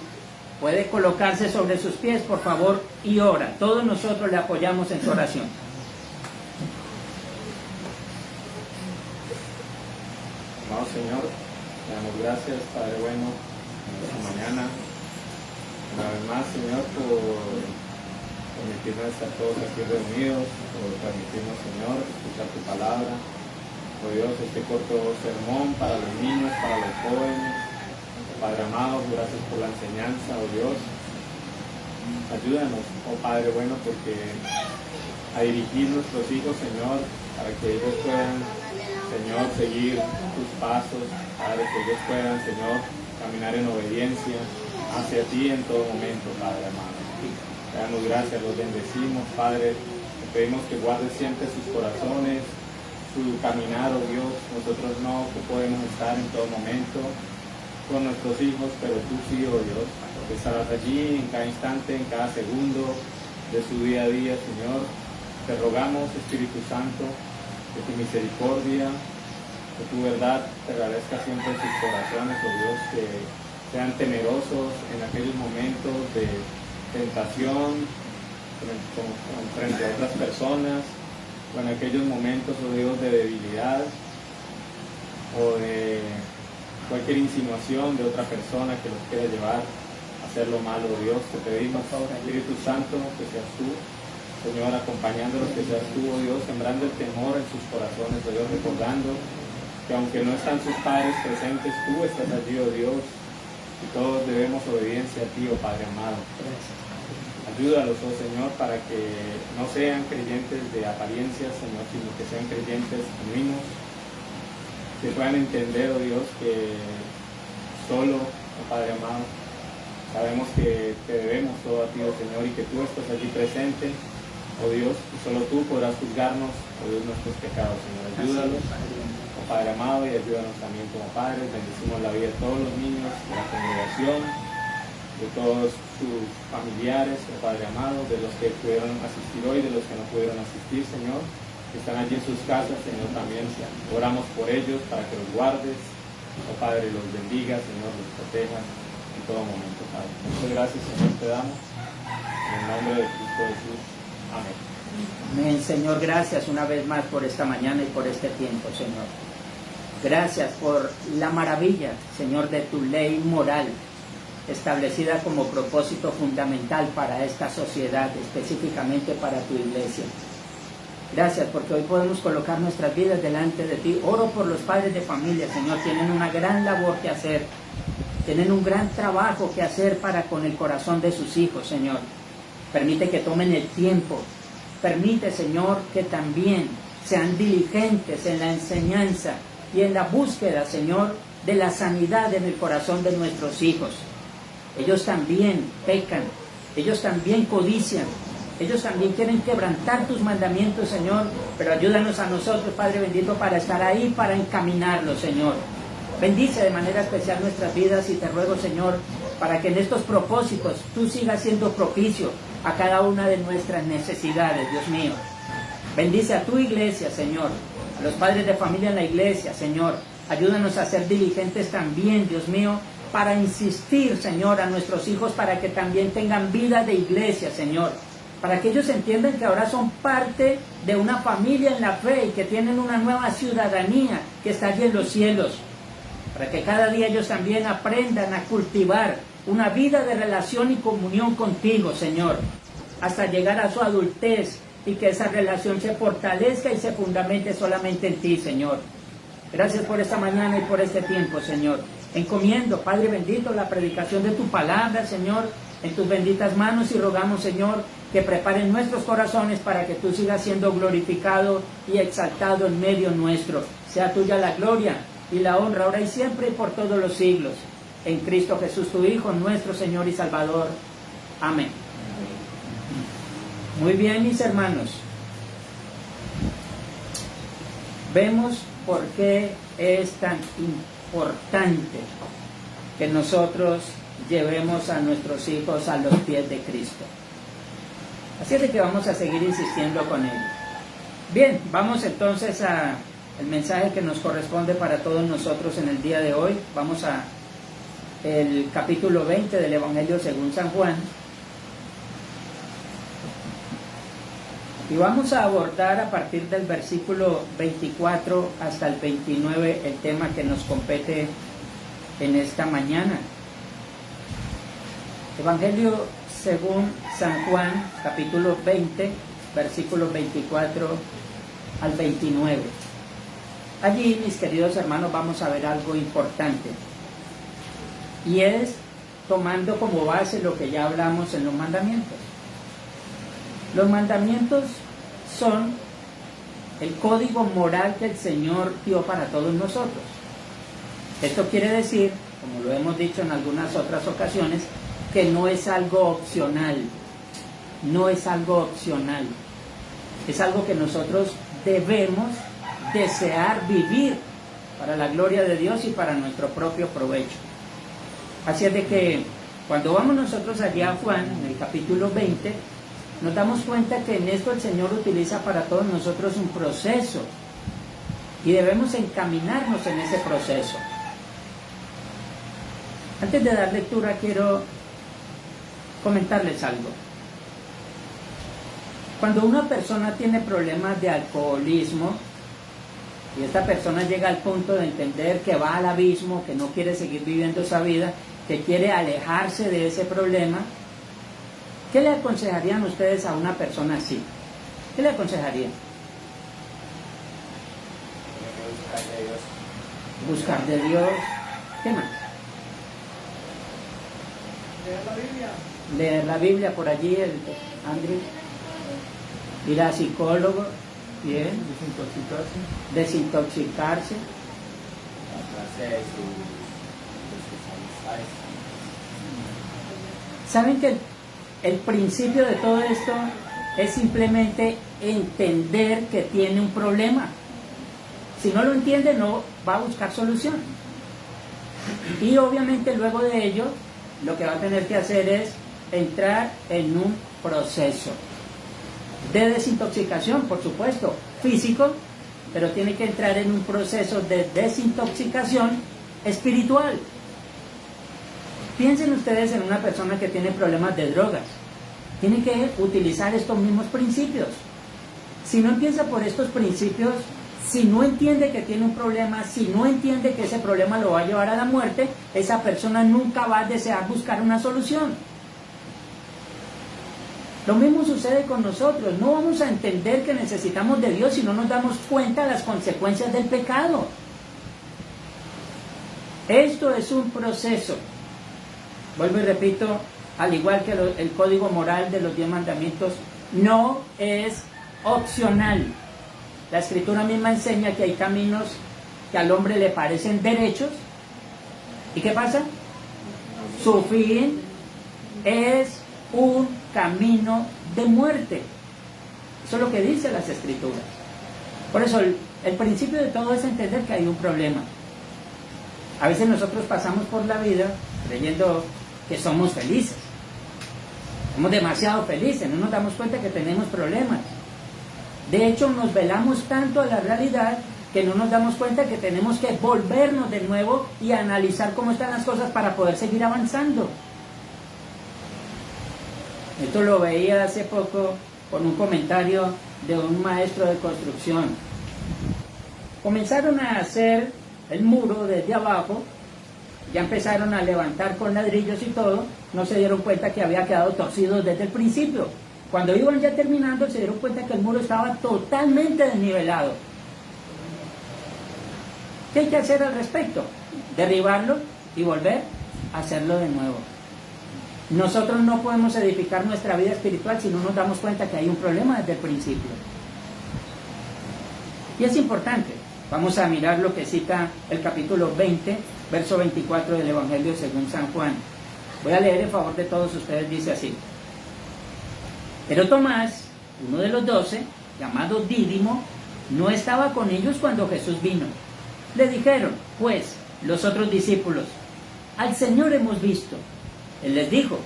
S2: puede colocarse sobre sus pies, por favor, y ora. Todos nosotros le apoyamos en su oración.
S3: Amado Señor, te damos gracias, Padre bueno, esta mañana. Una vez más, Señor, por permitirnos estar todos aquí reunidos, por permitirnos, Señor, escuchar tu palabra. Oh Dios, este corto sermón para los niños, para los jóvenes. Padre amado, gracias por la enseñanza, oh Dios. Ayúdanos, oh Padre bueno, porque a dirigir nuestros hijos, Señor, para que ellos puedan, Señor, seguir tus pasos, Padre, que ellos puedan, Señor, caminar en obediencia hacia ti en todo momento, Padre amado. Te damos gracias, los bendecimos, Padre. Te pedimos que guardes siempre sus corazones, su caminar, oh Dios. Nosotros no podemos estar en todo momento con nuestros hijos, pero tú sí, oh Dios, porque estarás allí en cada instante, en cada segundo de su día a día, Señor. Te rogamos, Espíritu Santo, que tu misericordia, que tu verdad prevalezca siempre en sus corazones, oh Dios, que sean temerosos en aquellos momentos de tentación frente a otras personas, o en aquellos momentos, oh Dios, de debilidad o de cualquier insinuación de otra persona que los quiera llevar a hacer lo malo, Dios. Te pedimos, Espíritu Santo, que seas tú, Señor, acompañándolos, que seas tú, oh Dios, sembrando el temor en sus corazones, oh Dios, recordando que aunque no están sus padres presentes, tú estás allí, oh Dios, y todos debemos obediencia a ti, oh Padre amado. Ayúdalos, oh Señor, para que no sean creyentes de apariencias, Señor, sino que sean creyentes genuinos, que puedan entender, oh Dios, que solo, oh Padre amado, sabemos que te debemos todo a ti, oh Señor, y que tú estás allí presente, oh Dios, y solo tú podrás juzgarnos, oh Dios, nuestros pecados, Señor. Ayúdalos, oh Padre amado, y ayúdanos también como padres. Bendecimos la vida de todos los niños de la congregación, de todos sus familiares, oh Padre amado, de los que pudieron asistir hoy, de los que no pudieron asistir, Señor, que están allí en sus casas, Señor. También oramos por ellos para que los guardes, oh Padre, los bendiga, Señor, los proteja en todo momento, Padre. Muchas gracias, Señor, te damos en el nombre de Cristo Jesús. Amén.
S2: Amén, Señor, gracias una vez más por esta mañana y por este tiempo, Señor. Gracias por la maravilla, Señor, de tu ley moral, establecida como propósito fundamental para esta sociedad, específicamente para tu iglesia. Gracias porque hoy podemos colocar nuestras vidas delante de ti. Oro por los padres de familia, Señor. Tienen una gran labor que hacer. Tienen un gran trabajo que hacer para con el corazón de sus hijos, Señor. Permite que tomen el tiempo. Permite, Señor, que también sean diligentes en la enseñanza y en la búsqueda, Señor, de la sanidad en el corazón de nuestros hijos. Ellos también pecan. Ellos también codician. Ellos también quieren quebrantar tus mandamientos, Señor, pero ayúdanos a nosotros, Padre bendito, para estar ahí, para encaminarlos, Señor. Bendice de manera especial nuestras vidas y te ruego, Señor, para que en estos propósitos tú sigas siendo propicio a cada una de nuestras necesidades, Dios mío. Bendice a tu iglesia, Señor, a los padres de familia en la iglesia, Señor. Ayúdanos a ser diligentes también, Dios mío, para insistir, Señor, a nuestros hijos para que también tengan vida de iglesia, Señor. Para que ellos entiendan que ahora son parte de una familia en la fe y que tienen una nueva ciudadanía que está allí en los cielos. Para que cada día ellos también aprendan a cultivar una vida de relación y comunión contigo, Señor, hasta llegar a su adultez y que esa relación se fortalezca y se fundamente solamente en ti, Señor. Gracias por esta mañana y por este tiempo, Señor. Encomiendo, Padre bendito, la predicación de tu palabra, Señor, en tus benditas manos y rogamos, Señor, que preparen nuestros corazones para que tú sigas siendo glorificado y exaltado en medio nuestro. Sea tuya la gloria y la honra ahora y siempre y por todos los siglos. En Cristo Jesús, tu Hijo, nuestro Señor y Salvador. Amén. Muy bien, mis hermanos. Vemos por qué es tan importante que nosotros llevemos a nuestros hijos a los pies de Cristo. Así es de que vamos a seguir insistiendo con ellos. Bien, vamos entonces a el mensaje que nos corresponde para todos nosotros en el día de hoy. Vamos a el capítulo 20 del Evangelio según San Juan. Y vamos a abordar a partir del versículo 24 hasta el 29 el tema que nos compete en esta mañana. Evangelio según San Juan, capítulo 20, versículos 24 al 29. Allí, mis queridos hermanos, vamos a ver algo importante. Y es tomando como base lo que ya hablamos en los mandamientos. Los mandamientos son el código moral que el Señor dio para todos nosotros. Esto quiere decir, como lo hemos dicho en algunas otras ocasiones, que no es algo opcional. No es algo opcional. Es algo que nosotros debemos desear vivir para la gloria de Dios y para nuestro propio provecho. Así es de que cuando vamos nosotros allá a Juan, en el capítulo 20, nos damos cuenta que en esto el Señor utiliza para todos nosotros un proceso y debemos encaminarnos en ese proceso. Antes de dar lectura quiero comentarles algo. Cuando una persona tiene problemas de alcoholismo y esta persona llega al punto de entender que va al abismo, que no quiere seguir viviendo esa vida, que quiere alejarse de ese problema, ¿qué le aconsejarían ustedes a una persona así? ¿Qué le aconsejarían? Buscar de Dios. ¿Qué más?
S5: Leer la Biblia.
S2: Leer la Biblia por allí, el Andrew. Ir a psicólogo. Bien. Desintoxicarse. ¿Saben que el principio de todo esto es simplemente entender que tiene un problema? Si no lo entiende, no va a buscar solución. Y obviamente luego de ello, lo que va a tener que hacer es entrar en un proceso de desintoxicación, por supuesto, físico, pero tiene que entrar en un proceso de desintoxicación espiritual. Piensen ustedes en una persona que tiene problemas de drogas. Tiene que utilizar estos mismos principios. Si no empieza por estos principios, si no entiende que tiene un problema, si no entiende que ese problema lo va a llevar a la muerte, esa persona nunca va a desear buscar una solución. Lo mismo sucede con nosotros. No vamos a entender que necesitamos de Dios si no nos damos cuenta de las consecuencias del pecado. Esto es un proceso. Vuelvo y repito, al igual que el código moral de los 10 mandamientos, no es opcional. La Escritura misma enseña que hay caminos que al hombre le parecen derechos. ¿Y qué pasa? Su fin es un camino de muerte. Eso es lo que dicen las Escrituras. Por eso el principio de todo es entender que hay un problema. A veces nosotros pasamos por la vida creyendo que somos felices. Somos demasiado felices, no nos damos cuenta que tenemos problemas. De hecho, nos velamos tanto a la realidad que no nos damos cuenta que tenemos que volvernos de nuevo y analizar cómo están las cosas para poder seguir avanzando. Esto lo veía hace poco con un comentario de un maestro de construcción. Comenzaron a hacer el muro desde abajo, ya empezaron a levantar con ladrillos y todo, no se dieron cuenta que había quedado torcido desde el principio. Cuando iban ya terminando se dieron cuenta que el muro estaba totalmente desnivelado. ¿Qué hay que hacer al respecto? Derribarlo y volver a hacerlo de nuevo. Nosotros no podemos edificar nuestra vida espiritual si no nos damos cuenta que hay un problema desde el principio. Y es importante. Vamos a mirar lo que cita el capítulo 20, verso 24 del Evangelio según San Juan. Voy a leer en favor de todos ustedes, dice así. Pero Tomás, uno de los 12, llamado Dídimo, no estaba con ellos cuando Jesús vino. Le dijeron, pues, los otros discípulos, al Señor hemos visto. Él les dijo,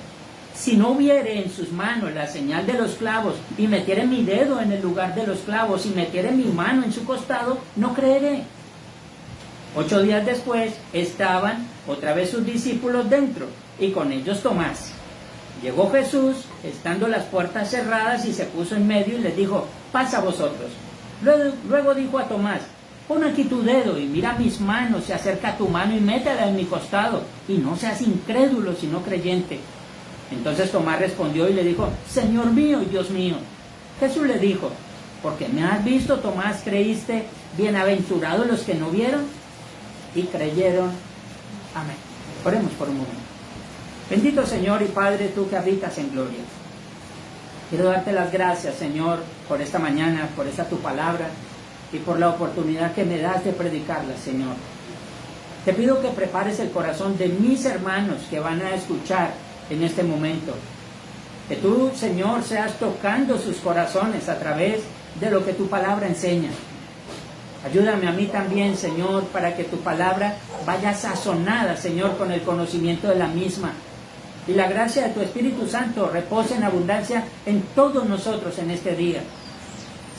S2: si no viere en sus manos la señal de los clavos, y metiere mi dedo en el lugar de los clavos, y metiere mi mano en su costado, no creeré. 8 días después estaban otra vez sus discípulos dentro, y con ellos Tomás. Llegó Jesús, estando las puertas cerradas, y se puso en medio y les dijo: pasa a vosotros. Luego dijo a Tomás: pon aquí tu dedo y mira mis manos, y acerca tu mano y métela en mi costado, y no seas incrédulo sino creyente. Entonces Tomás respondió y le dijo: Señor mío y Dios mío. Jesús le dijo: porque me has visto, Tomás, creíste. Bienaventurados los que no vieron y creyeron. Amén. Oremos por un momento. Bendito Señor y Padre, tú que habitas en gloria. Quiero darte las gracias, Señor, por esta mañana, por esta tu palabra y por la oportunidad que me das de predicarla, Señor. Te pido que prepares el corazón de mis hermanos que van a escuchar en este momento. Que tú, Señor, seas tocando sus corazones a través de lo que tu palabra enseña. Ayúdame a mí también, Señor, para que tu palabra vaya sazonada, Señor, con el conocimiento de la misma. Y la gracia de tu Espíritu Santo repose en abundancia en todos nosotros en este día.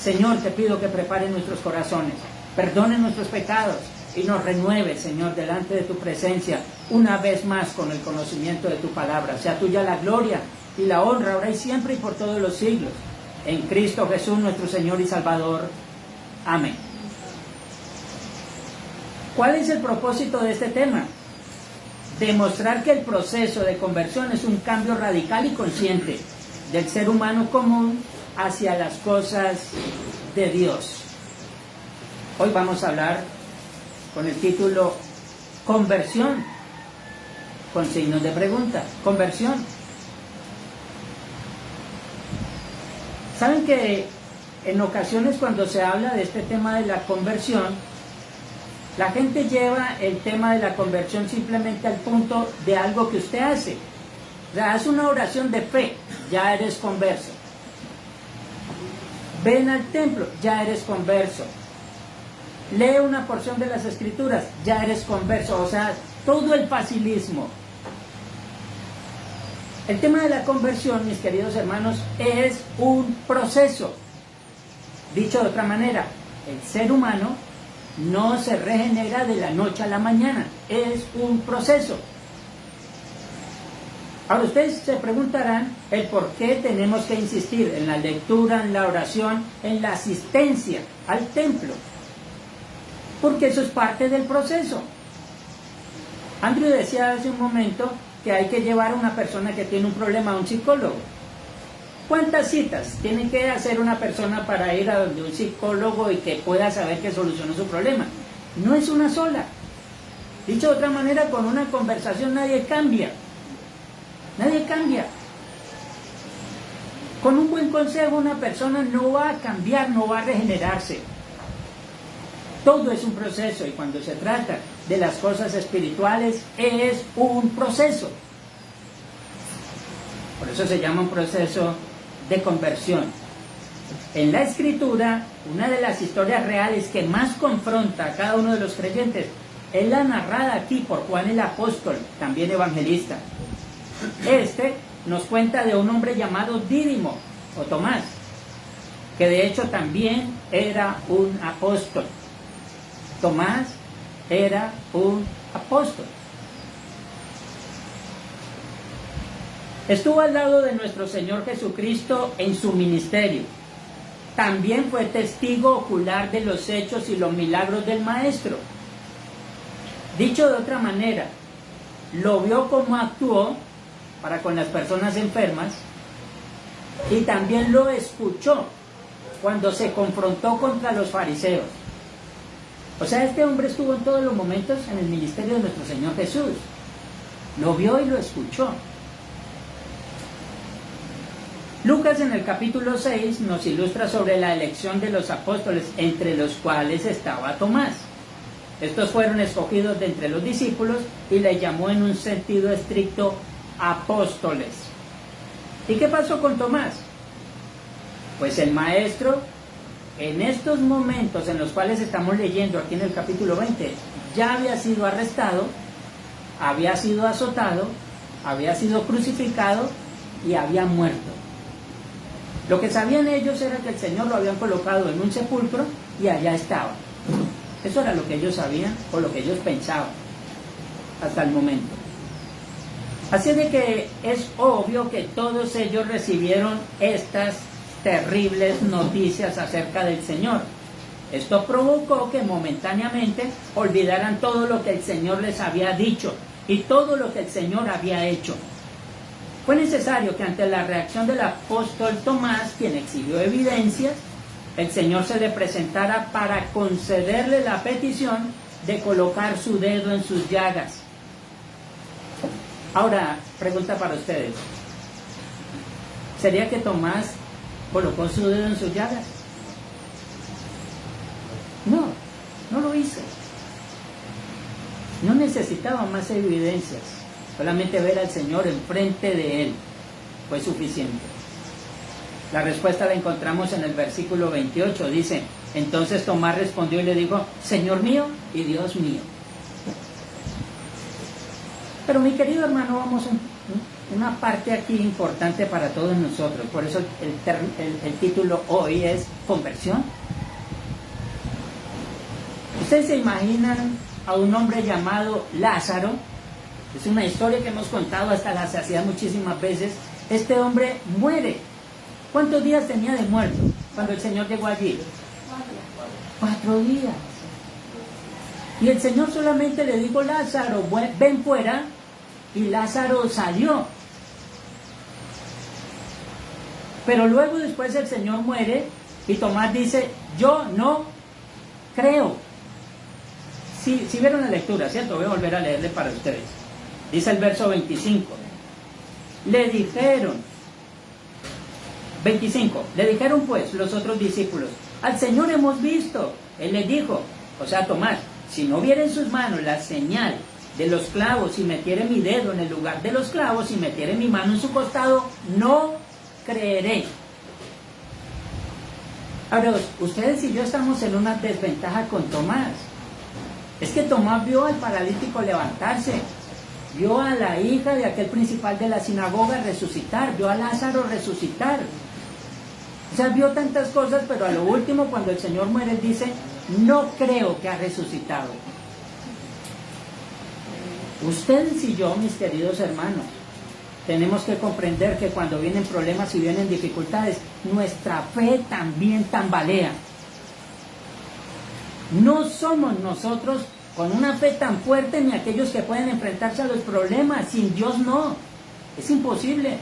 S2: Señor, te pido que prepare nuestros corazones, perdone nuestros pecados y nos renueve, Señor, delante de tu presencia, una vez más con el conocimiento de tu palabra. Sea tuya la gloria y la honra, ahora y siempre y por todos los siglos. En Cristo Jesús, nuestro Señor y Salvador. Amén. ¿Cuál es el propósito de este tema? Demostrar que el proceso de conversión es un cambio radical y consciente del ser humano común hacia las cosas de Dios. Hoy vamos a hablar con el título Conversión, con signos de pregunta. Conversión. ¿Saben que en ocasiones cuando se habla de este tema de la conversión, la gente lleva el tema de la conversión simplemente al punto de algo que usted hace? O sea, haz una oración de fe, ya eres converso. Ven al templo, ya eres converso. Lee una porción de las Escrituras, ya eres converso. O sea, todo el facilismo. El tema de la conversión, mis queridos hermanos, es un proceso. Dicho de otra manera, el ser humano no se regenera de la noche a la mañana, es un proceso. Ahora ustedes se preguntarán el por qué tenemos que insistir en la lectura, en la oración, en la asistencia al templo. Porque eso es parte del proceso. Andrew decía hace un momento que hay que llevar a una persona que tiene un problema a un psicólogo. ¿Cuántas citas tiene que hacer una persona para ir a donde un psicólogo y que pueda saber que solucionó su problema? No es una sola. Dicho de otra manera, con una conversación nadie cambia. Nadie cambia. Con un buen consejo una persona no va a cambiar, no va a regenerarse. Todo es un proceso y cuando se trata de las cosas espirituales es un proceso. Por eso se llama un proceso de conversión. En la Escritura, una de las historias reales que más confronta a cada uno de los creyentes es la narrada aquí por Juan el Apóstol, también evangelista. Este nos cuenta de un hombre llamado Dídimo o Tomás, que de hecho también era un apóstol. Tomás era un apóstol. Estuvo al lado de nuestro Señor Jesucristo en su ministerio. También fue testigo ocular de los hechos y los milagros del Maestro. Dicho de otra manera, lo vio cómo actuó para con las personas enfermas y también lo escuchó cuando se confrontó contra los fariseos. O sea, este hombre estuvo en todos los momentos en el ministerio de nuestro Señor Jesús. Lo vio y lo escuchó. Lucas en el capítulo 6 nos ilustra sobre la elección de los apóstoles, entre los cuales estaba Tomás. Estos fueron escogidos de entre los discípulos y le llamó en un sentido estricto apóstoles. ¿Y qué pasó con Tomás? Pues el Maestro, en estos momentos en los cuales estamos leyendo aquí en el capítulo 20, ya había sido arrestado, había sido azotado, había sido crucificado y había muerto. Lo que sabían ellos era que el Señor lo habían colocado en un sepulcro y allá estaba. Eso era lo que ellos sabían o lo que ellos pensaban hasta el momento. Así de que es obvio que todos ellos recibieron estas terribles noticias acerca del Señor. Esto provocó que momentáneamente olvidaran todo lo que el Señor les había dicho y todo lo que el Señor había hecho. Fue necesario que ante la reacción del apóstol Tomás, quien exhibió evidencias, el Señor se le presentara para concederle la petición de colocar su dedo en sus llagas. Ahora, pregunta para ustedes. ¿Sería que Tomás colocó su dedo en sus llagas? No, no lo hizo. No necesitaba más evidencias. Solamente ver al Señor enfrente de él fue suficiente. La respuesta la encontramos en el versículo 28. Dice, entonces Tomás respondió y le dijo, Señor mío y Dios mío. Pero mi querido hermano, vamos a una parte aquí importante para todos nosotros. Por eso el título hoy es conversión. ¿Ustedes se imaginan a un hombre llamado Lázaro? Es una historia que hemos contado hasta la saciedad muchísimas veces. Este hombre muere. ¿Cuántos días tenía de muerto cuando el Señor llegó allí? 4 días. Y el Señor solamente le dijo, Lázaro, ven fuera, y Lázaro salió. Pero luego después el Señor muere, y Tomás dice, yo no creo. Si vieron la lectura, ¿cierto? Voy a volver a leerle para ustedes. Dice el verso 25. Le dijeron, 25, le dijeron pues los otros discípulos, al Señor hemos visto. Él les dijo, o sea, Tomás, si no viera en sus manos la señal de los clavos y metiere mi dedo en el lugar de los clavos y metiere mi mano en su costado, no creeré. Ahora, ustedes y yo estamos en una desventaja con Tomás. Es que Tomás vio al paralítico levantarse, vio a la hija de aquel principal de la sinagoga resucitar, vio a Lázaro resucitar. O sea, vio tantas cosas, pero a lo último, cuando el Señor muere, él dice, no creo que ha resucitado. Ustedes y yo, mis queridos hermanos, tenemos que comprender que cuando vienen problemas y vienen dificultades, nuestra fe también tambalea. No somos nosotros con una fe tan fuerte ni aquellos que pueden enfrentarse a los problemas. Sin Dios no, es imposible.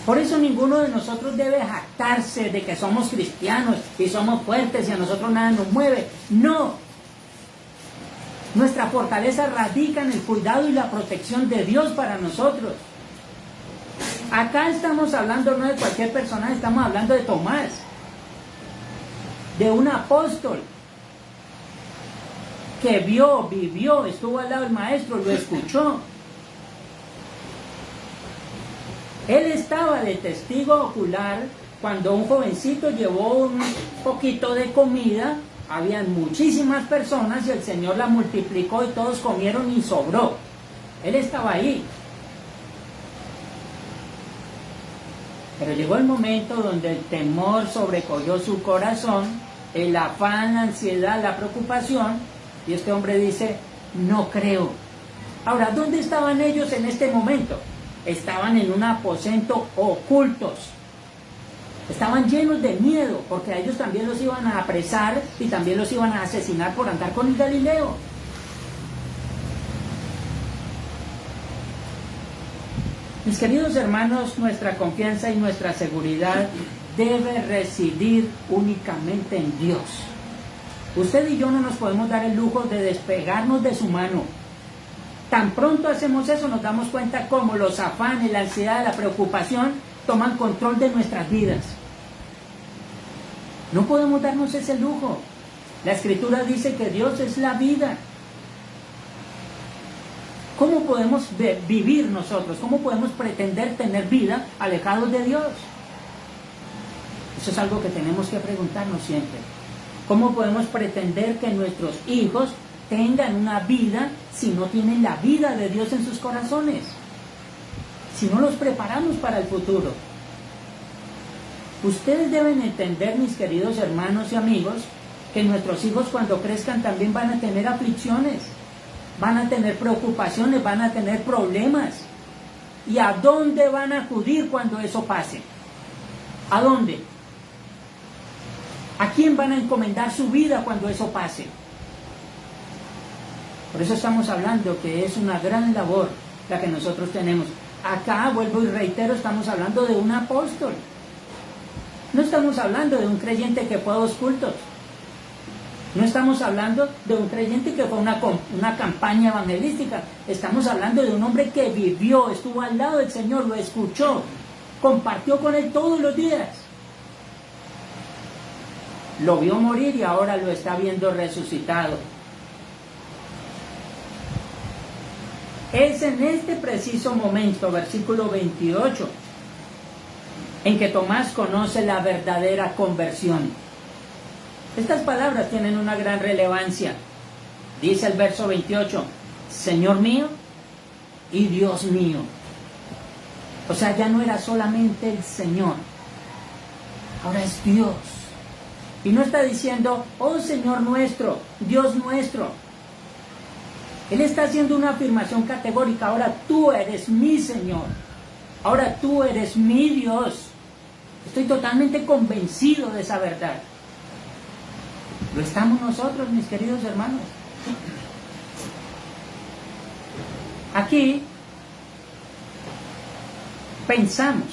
S2: Por eso ninguno de nosotros debe jactarse de que somos cristianos y somos fuertes y a nosotros nada nos mueve. No. Nuestra fortaleza radica en el cuidado y la protección de Dios para nosotros. Acá estamos hablando no de cualquier persona, estamos hablando de Tomás, de un apóstol que vio, vivió, estuvo al lado del maestro, lo escuchó. Él estaba de testigo ocular cuando un jovencito llevó un poquito de comida, habían muchísimas personas y el Señor la multiplicó y todos comieron y sobró. Él estaba ahí. Pero llegó el momento donde el temor sobrecogió su corazón, el afán, la ansiedad, la preocupación, y este hombre dice, no creo. Ahora, ¿dónde estaban ellos en este momento? Estaban en un aposento ocultos. Estaban llenos de miedo, porque a ellos también los iban a apresar y también los iban a asesinar por andar con el Galileo. Mis queridos hermanos, nuestra confianza y nuestra seguridad debe residir únicamente en Dios. Usted y yo no nos podemos dar el lujo de despegarnos de su mano. Tan pronto hacemos eso, nos damos cuenta cómo los afanes, la ansiedad, la preocupación toman control de nuestras vidas. No podemos darnos ese lujo. La Escritura dice que Dios es la vida. ¿Cómo podemos vivir nosotros? ¿Cómo podemos pretender tener vida alejados de Dios? Eso es algo que tenemos que preguntarnos siempre. ¿Cómo podemos pretender que nuestros hijos tengan una vida si no tienen la vida de Dios en sus corazones? si no los preparamos para el futuro. Ustedes deben entender, mis queridos hermanos y amigos, que nuestros hijos cuando crezcan también van a tener aflicciones, van a tener preocupaciones, van a tener problemas. ¿Y a dónde van a acudir cuando eso pase? ¿A dónde? ¿A quién van a encomendar su vida cuando eso pase? Por eso estamos hablando que es una gran labor la que nosotros tenemos. Acá, vuelvo y reitero, estamos hablando de un apóstol. No estamos hablando de un creyente que fue a 2 cultos. No estamos hablando de un creyente que fue una campaña evangelística. Estamos hablando de un hombre que vivió, estuvo al lado del Señor, lo escuchó, compartió con Él todos los días. Lo vio morir y ahora lo está viendo resucitado. Es en este preciso momento, versículo 28, en que Tomás conoce la verdadera conversión. Estas palabras tienen una gran relevancia. Dice el verso 28, Señor mío y Dios mío. O sea, ya no era solamente el Señor, ahora es Dios. Y no está diciendo, oh Señor nuestro, Dios nuestro. Él está haciendo una afirmación categórica, ahora tú eres mi Señor, ahora tú eres mi Dios. Estoy totalmente convencido de esa verdad. Lo estamos nosotros, mis queridos hermanos. Aquí pensamos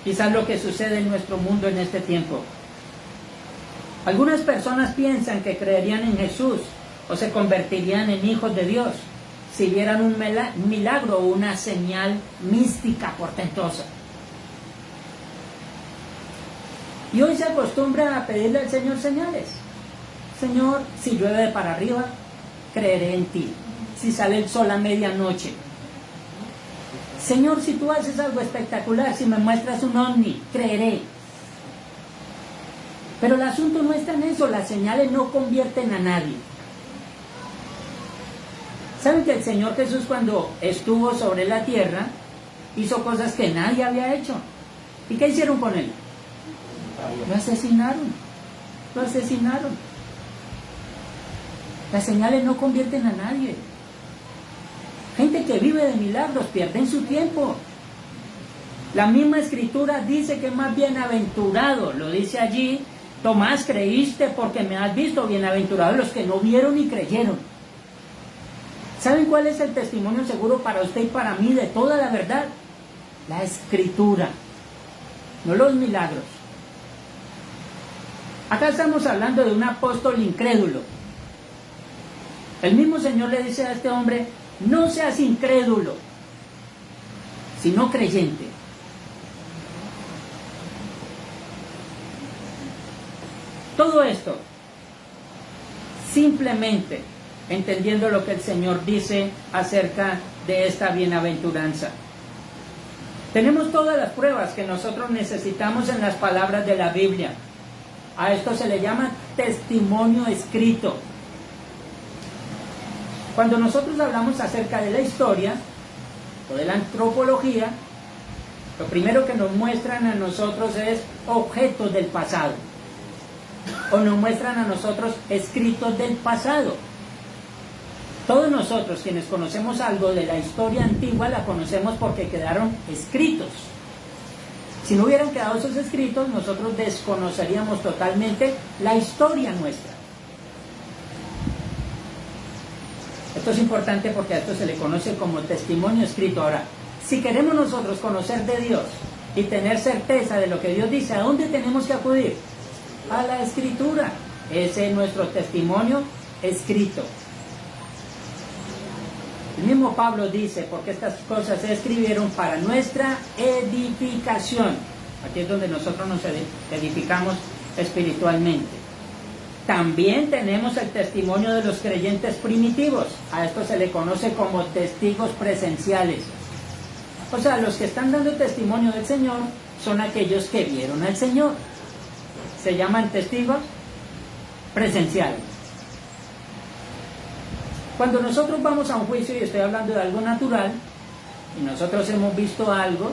S2: quizás lo que sucede en nuestro mundo en este tiempo. Algunas personas piensan que creerían en Jesús o se convertirían en hijos de Dios si vieran un milagro o una señal mística portentosa. Y hoy se acostumbra a pedirle al Señor señales. Señor, si llueve de para arriba, creeré en ti. Si sale el sol a medianoche. Señor, si tú haces algo espectacular, si me muestras un ovni, creeré. Pero el asunto no está en eso, las señales no convierten a nadie. ¿Saben que el Señor Jesús cuando estuvo sobre la tierra, hizo cosas que nadie había hecho? ¿Y qué hicieron con él? Lo asesinaron. Lo asesinaron. Las señales no convierten a nadie. Gente que vive de milagros pierden su tiempo. La misma escritura dice que más bienaventurado, lo dice allí, Tomás, creíste porque me has visto, bienaventurados los que no vieron y creyeron. ¿Saben cuál es el testimonio seguro para usted y para mí de toda la verdad? La escritura, no los milagros. Acá estamos hablando de un apóstol incrédulo. El mismo Señor le dice a este hombre, no seas incrédulo, sino creyente. Todo esto, simplemente entendiendo lo que el Señor dice acerca de esta bienaventuranza. Tenemos todas las pruebas que nosotros necesitamos en las palabras de la Biblia. A esto se le llama testimonio escrito. Cuando nosotros hablamos acerca de la historia o de la antropología, lo primero que nos muestran a nosotros es objetos del pasado. O nos muestran a nosotros escritos del pasado. Todos nosotros quienes conocemos algo de la historia antigua la conocemos porque quedaron escritos. Si no hubieran quedado esos escritos, nosotros desconoceríamos totalmente la historia nuestra. Esto es importante porque a esto se le conoce como testimonio escrito. Ahora, si queremos nosotros conocer de Dios y tener certeza de lo que Dios dice, ¿a dónde tenemos que acudir? A la escritura. Ese es nuestro testimonio escrito. El mismo Pablo dice, porque estas cosas se escribieron para nuestra edificación. Aquí es donde nosotros nos edificamos espiritualmente. También tenemos el testimonio de los creyentes primitivos. A esto se le conoce como testigos presenciales. O sea, los que están dando testimonio del Señor son aquellos que vieron al Señor. Se llaman testigos presenciales. Cuando nosotros vamos a un juicio, y estoy hablando de algo natural, y nosotros hemos visto algo,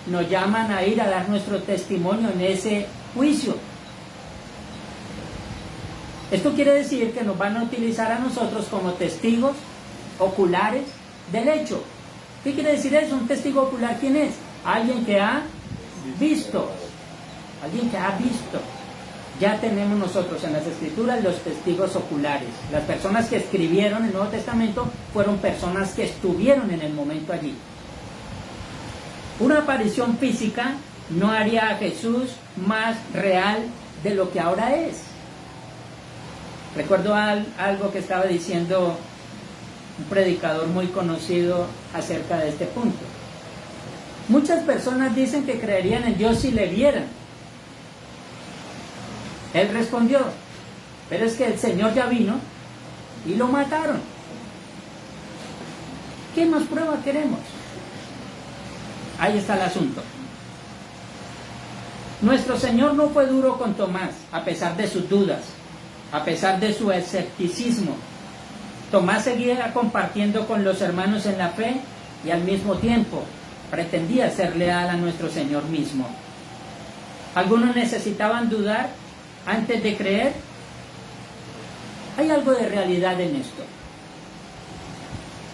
S2: nos llaman a ir a dar nuestro testimonio en ese juicio. Esto quiere decir que nos van a utilizar a nosotros como testigos oculares del hecho. ¿Qué quiere decir eso? Un testigo ocular, ¿quién es? Alguien que ha visto. Alguien que ha visto. Ya tenemos nosotros en las Escrituras los testigos oculares. Las personas que escribieron el Nuevo Testamento fueron personas que estuvieron en el momento allí. Una aparición física no haría a Jesús más real de lo que ahora es. Recuerdo algo que estaba diciendo un predicador muy conocido acerca de este punto. Muchas personas dicen que creerían en Dios si le vieran. Él respondió, pero es que el Señor ya vino y lo mataron. ¿Qué más prueba queremos? Ahí está el asunto. Nuestro Señor no fue duro con Tomás, a pesar de sus dudas, a pesar de su escepticismo. Tomás seguía compartiendo con los hermanos en la fe y al mismo tiempo pretendía ser leal a nuestro Señor mismo. Algunos necesitaban dudar antes de creer. Hay algo de realidad en esto.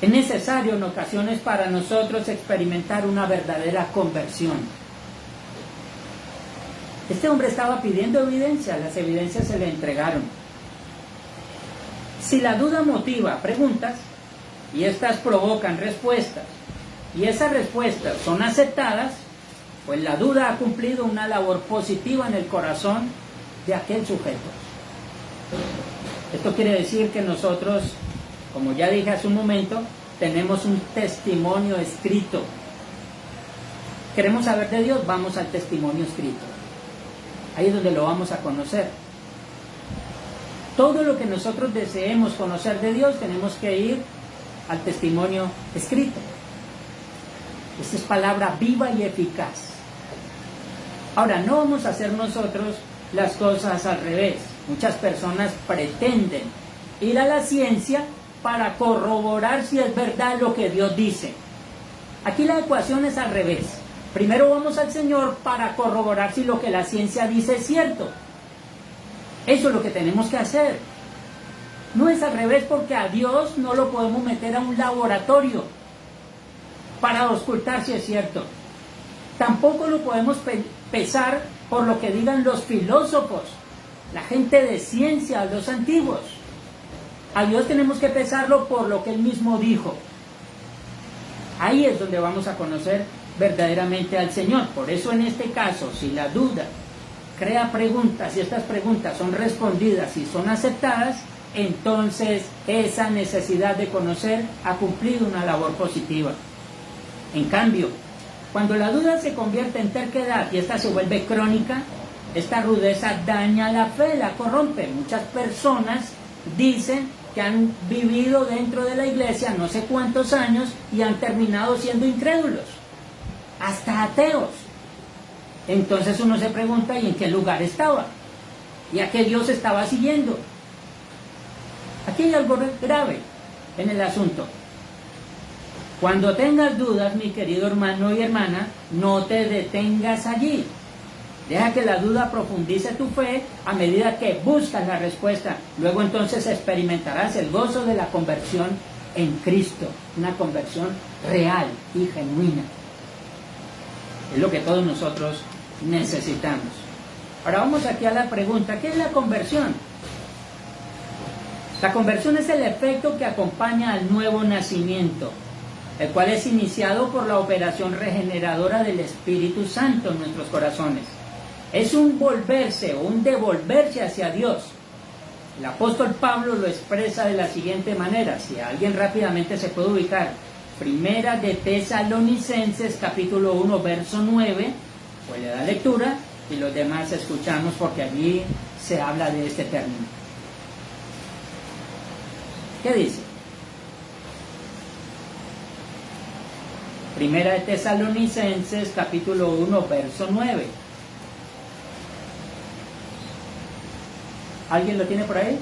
S2: Es necesario en ocasiones para nosotros experimentar una verdadera conversión. Este hombre estaba pidiendo evidencia, las evidencias se le entregaron. Si la duda motiva preguntas y estas provocan respuestas y esas respuestas son aceptadas, pues la duda ha cumplido una labor positiva en el corazón de aquel sujeto. Esto quiere decir que nosotros, como ya dije hace un momento, tenemos un testimonio escrito. ¿Queremos saber de Dios? Vamos al testimonio escrito. Ahí es donde lo vamos a conocer. Todo lo que nosotros deseemos conocer de Dios, tenemos que ir al testimonio escrito. Esta es palabra viva y eficaz. Ahora, no vamos a hacer nosotros las cosas al revés. Muchas personas pretenden ir a la ciencia para corroborar si es verdad lo que Dios dice. Aquí la ecuación es al revés. Primero vamos al Señor para corroborar si lo que la ciencia dice es cierto. Eso es lo que tenemos que hacer. No es al revés, porque a Dios no lo podemos meter a un laboratorio para auscultar si es cierto. Tampoco lo podemos pesar por lo que digan los filósofos, la gente de ciencia, los antiguos. A Dios tenemos que pesarlo por lo que Él mismo dijo. Ahí es donde vamos a conocer verdaderamente al Señor. Por eso en este caso, si la duda crea preguntas y estas preguntas son respondidas y son aceptadas, entonces esa necesidad de conocer ha cumplido una labor positiva. En cambio, cuando la duda se convierte en terquedad y esta se vuelve crónica, esta rudeza daña la fe, la corrompe. Muchas personas dicen que han vivido dentro de la iglesia no sé cuántos años y han terminado siendo incrédulos, hasta ateos. Entonces uno se pregunta, ¿y en qué lugar estaba? ¿Y a qué Dios estaba siguiendo? Aquí hay algo grave en el asunto. Cuando tengas dudas, mi querido hermano y hermana, no te detengas allí. Deja que la duda profundice tu fe a medida que buscas la respuesta. Luego entonces experimentarás el gozo de la conversión en Cristo. Una conversión real y genuina. Es lo que todos nosotros necesitamos. Ahora vamos aquí a la pregunta, ¿qué es la conversión? La conversión es el efecto que acompaña al nuevo nacimiento, el cual es iniciado por la operación regeneradora del Espíritu Santo en nuestros corazones. Es un volverse o un devolverse hacia Dios. El apóstol Pablo lo expresa de la siguiente manera, si alguien rápidamente se puede ubicar. Primera de Tesalonicenses, capítulo 1, verso 9, pues le da lectura y los demás escuchamos porque allí se habla de este término. ¿Qué dice? Primera de Tesalonicenses, capítulo 1, verso 9. ¿Alguien lo tiene por ahí?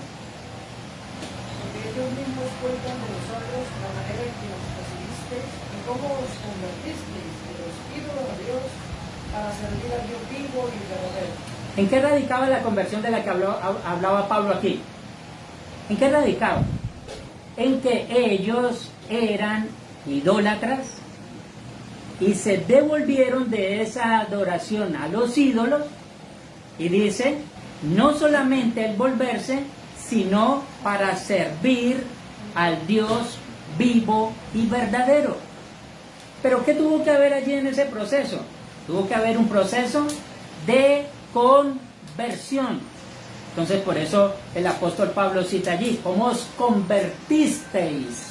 S5: Porque ellos mismos cuentan de nosotros la manera en que nos recibiste fuisteis y cómo os convertisteis de los ídolos a Dios para servir al Dios vivo y verdadero.
S2: ¿En qué radicaba la conversión de la que hablaba Pablo aquí? ¿En qué radicaba? En que ellos eran idólatras y se devolvieron de esa adoración a los ídolos, y dice, no solamente el volverse, sino para servir al Dios vivo y verdadero. Pero ¿qué tuvo que haber allí en ese proceso? Tuvo que haber un proceso de conversión. Entonces por eso el apóstol Pablo cita allí, ¿cómo os convertisteis?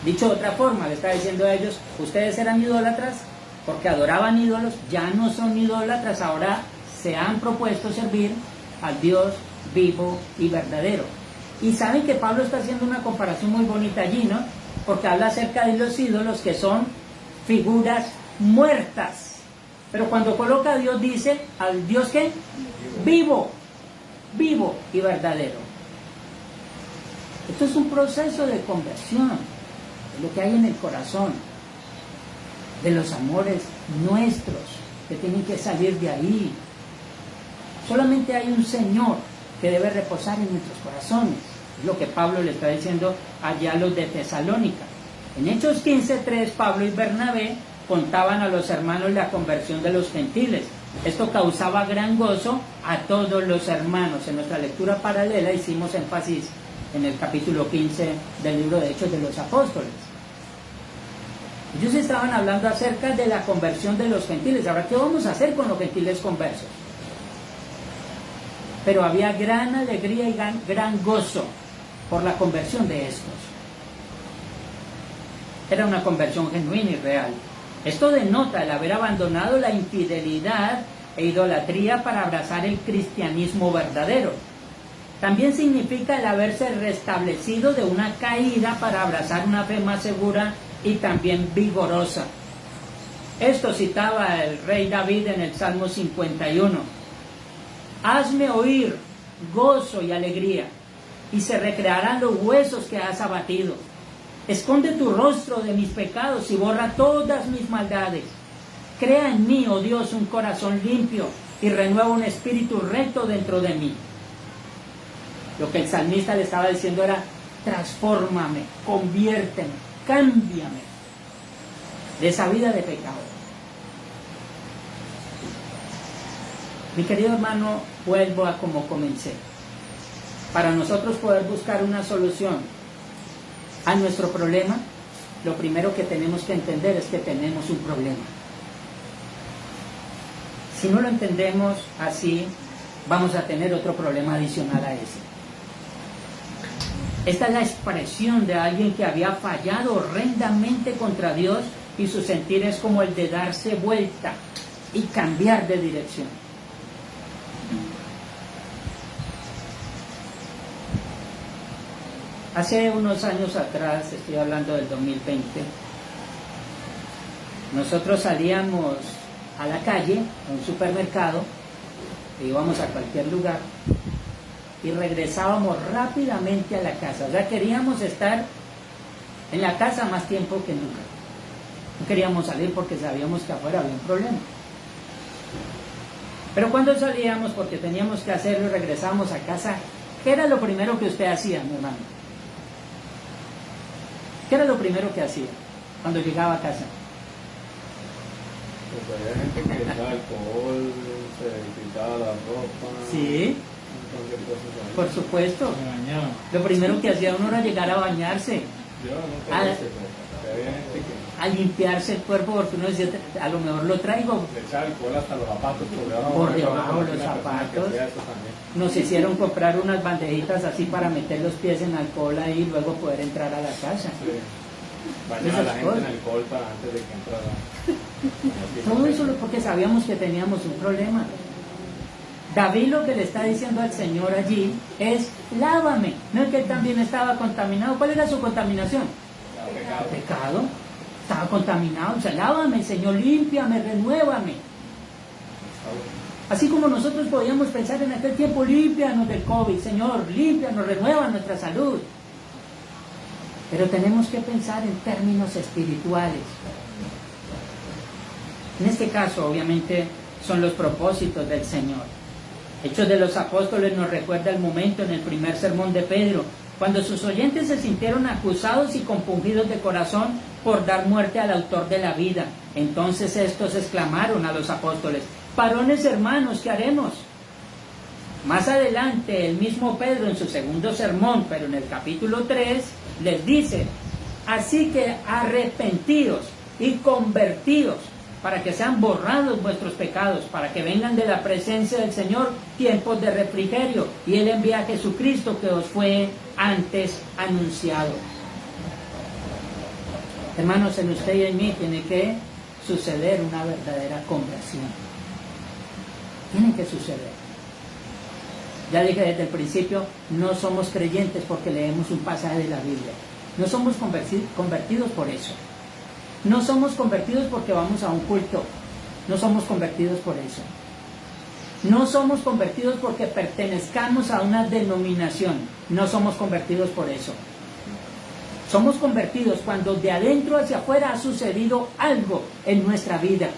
S2: Dicho de otra forma, le está diciendo a ellos, ustedes eran idólatras porque adoraban ídolos, ya no son idólatras, ahora se han propuesto servir al Dios vivo y verdadero. Y saben que Pablo está haciendo una comparación muy bonita allí, ¿no? Porque habla acerca de los ídolos que son figuras muertas. Pero cuando coloca a Dios, dice al Dios que vivo, vivo y verdadero. Esto es un proceso de conversión, de lo que hay en el corazón, de los amores nuestros que tienen que salir de ahí. Solamente hay un Señor que debe reposar en nuestros corazones. Es lo que Pablo le está diciendo allá a los de Tesalónica. En Hechos 15:3, Pablo y Bernabé contaban a los hermanos la conversión de los gentiles. Esto causaba gran gozo a todos los hermanos. En nuestra lectura paralela hicimos énfasis en el capítulo 15 del libro de Hechos de los Apóstoles. Ellos estaban hablando acerca de la conversión de los gentiles. Ahora, ¿qué vamos a hacer con los gentiles conversos? Pero había gran alegría y gran gozo por la conversión de estos. Era una conversión genuina y real. Esto denota el haber abandonado la infidelidad e idolatría para abrazar el cristianismo verdadero. También significa el haberse restablecido de una caída para abrazar una fe más segura y también vigorosa. Esto citaba el rey David en el Salmo 51. Hazme oír gozo y alegría, y se recrearán los huesos que has abatido. Esconde tu rostro de mis pecados y borra todas mis maldades. Crea en mí, oh Dios, un corazón limpio y renueva un espíritu recto dentro de mí. Lo que el salmista le estaba diciendo era, transfórmame, conviérteme, cámbiame de esa vida de pecado. Mi querido hermano, vuelvo a como comencé. Para nosotros poder buscar una solución a nuestro problema, lo primero que tenemos que entender es que tenemos un problema. Si no lo entendemos así, vamos a tener otro problema adicional a ese. Esta es la expresión de alguien que había fallado horrendamente contra Dios y su sentir es como el de darse vuelta y cambiar de dirección. Hace unos años atrás, estoy hablando del 2020, nosotros salíamos a la calle, a un supermercado, íbamos a cualquier lugar y regresábamos rápidamente a la casa. O sea, queríamos estar en la casa más tiempo que nunca. No queríamos salir porque sabíamos que afuera había un problema. Pero cuando salíamos, porque teníamos que hacerlo y regresábamos a casa, ¿qué era lo primero que usted hacía, mi hermano? ¿Qué era lo primero que hacía cuando llegaba a casa?
S3: Pues había gente que echaba alcohol, se quitaba la ropa.
S2: Sí, por supuesto.
S1: Me bañaba.
S2: Lo primero que hacía uno era llegar a bañarse,
S3: Yo nunca lo hice, pero había gente que
S2: a limpiarse el cuerpo, porque uno decía, a lo mejor lo traigo.
S3: le echaba alcohol hasta los zapatos por
S2: Por debajo de los zapatos. Nos hicieron comprar unas bandejitas así para meter los pies en alcohol ahí y luego poder entrar a la casa.
S3: Sí. Bañaba a la gente en alcohol para antes de que entrara.
S2: Todo eso porque sabíamos que teníamos un problema. David lo que le está diciendo al Señor allí es, lávame. No es que él también estaba contaminado. ¿Cuál era su contaminación?
S3: Pecado.
S2: Pecado. Estaba contaminado. O sea, lávame, Señor, límpiame, renuévame. Así como nosotros podíamos pensar en aquel tiempo, límpianos del COVID, Señor, límpianos, renueva nuestra salud. Pero tenemos que pensar en términos espirituales. En este caso, obviamente, son los propósitos del Señor. Hechos de los Apóstoles nos recuerda el momento en el primer sermón de Pedro, cuando sus oyentes se sintieron acusados y compungidos de corazón por dar muerte al autor de la vida. Entonces estos exclamaron a los apóstoles: varones hermanos, ¿qué haremos? Más adelante, el mismo Pedro en su segundo sermón, pero en el capítulo 3, les dice: así que arrepentidos y convertidos, para que sean borrados vuestros pecados, para que vengan de la presencia del Señor tiempos de refrigerio, y Él envía a Jesucristo que os fue antes anunciado. Hermanos, en usted y en mí tiene que suceder una verdadera conversión. Tiene que suceder. Ya dije desde el principio, no somos creyentes porque leemos un pasaje de la Biblia. No somos convertidos por eso. No somos convertidos porque vamos a un culto. No somos convertidos por eso. No somos convertidos porque pertenezcamos a una denominación. No somos convertidos por eso. Somos convertidos cuando de adentro hacia afuera ha sucedido algo en nuestra vida.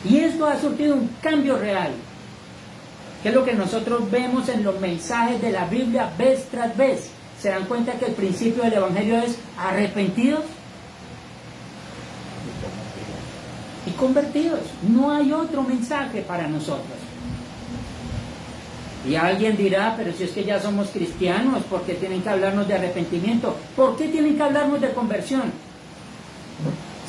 S2: Y esto ha surtido un cambio real. Que es lo que nosotros vemos en los mensajes de la Biblia vez tras vez. ¿Se dan cuenta que el principio del Evangelio es arrepentidos y convertidos? No hay otro mensaje para nosotros. Y alguien dirá: pero si es que ya somos cristianos, ¿por qué tienen que hablarnos de arrepentimiento? ¿Por qué tienen que hablarnos de conversión?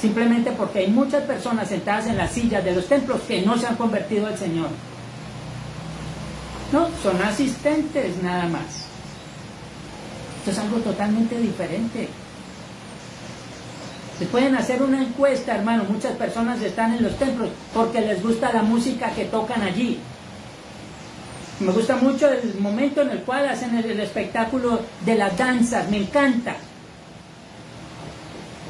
S2: Simplemente porque hay muchas personas sentadas en las sillas de los templos que no se han convertido al Señor. No, son asistentes nada más. Esto es algo totalmente diferente. Se pueden hacer una encuesta, hermano. Muchas personas están en los templos porque les gusta la música que tocan allí. Me gusta mucho el momento en el cual hacen el espectáculo de las danzas. Me encanta.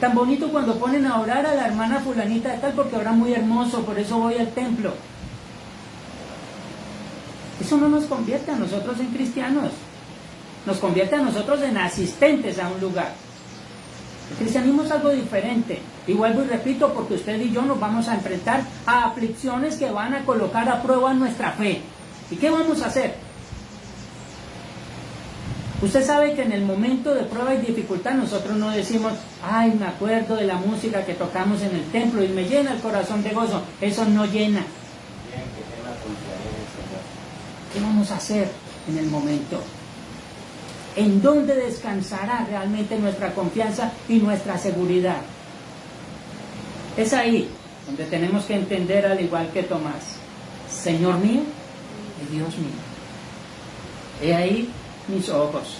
S2: Tan bonito cuando ponen a orar a la hermana fulanita de tal, porque ora muy hermoso, por eso voy al templo. Eso no nos convierte a nosotros en cristianos. Nos convierte a nosotros en asistentes a un lugar. El cristianismo es algo diferente. Y vuelvo y repito, porque usted y yo nos vamos a enfrentar a aflicciones que van a colocar a prueba nuestra fe. ¿Y qué vamos a hacer? Usted sabe que en el momento de prueba y dificultad nosotros no decimos: ay, me acuerdo de la música que tocamos en el templo y me llena el corazón de gozo. Eso no llena. ¿Qué vamos a hacer en el momento? ¿En dónde descansará realmente nuestra confianza y nuestra seguridad? Es ahí donde tenemos que entender, al igual que Tomás: Señor mío y Dios mío. He ahí mis ojos.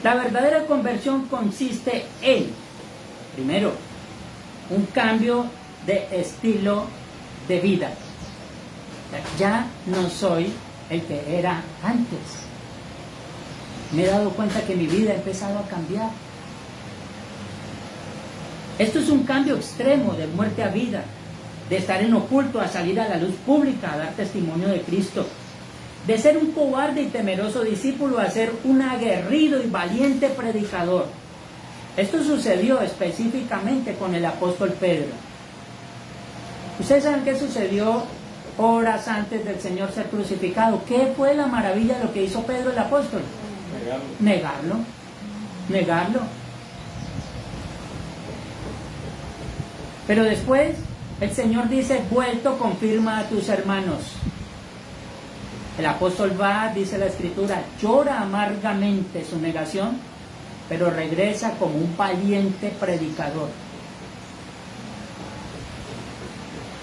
S2: La verdadera conversión consiste en, primero, un cambio de estilo de vida. Ya no soy el que era antes. Me he dado cuenta que mi vida ha empezado a cambiar. Esto es un cambio extremo de muerte a vida, de estar en oculto a salir a la luz pública, a dar testimonio de Cristo, de ser un cobarde y temeroso discípulo a ser un aguerrido y valiente predicador. Esto sucedió específicamente con el apóstol Pedro. ¿Ustedes saben qué sucedió horas antes del Señor ser crucificado? ¿Qué fue la maravilla de lo que hizo Pedro el apóstol? Negarlo. Pero después el Señor dice: vuelto, confirma a tus hermanos. El apóstol va, dice la Escritura, llora amargamente su negación, pero regresa como un valiente predicador.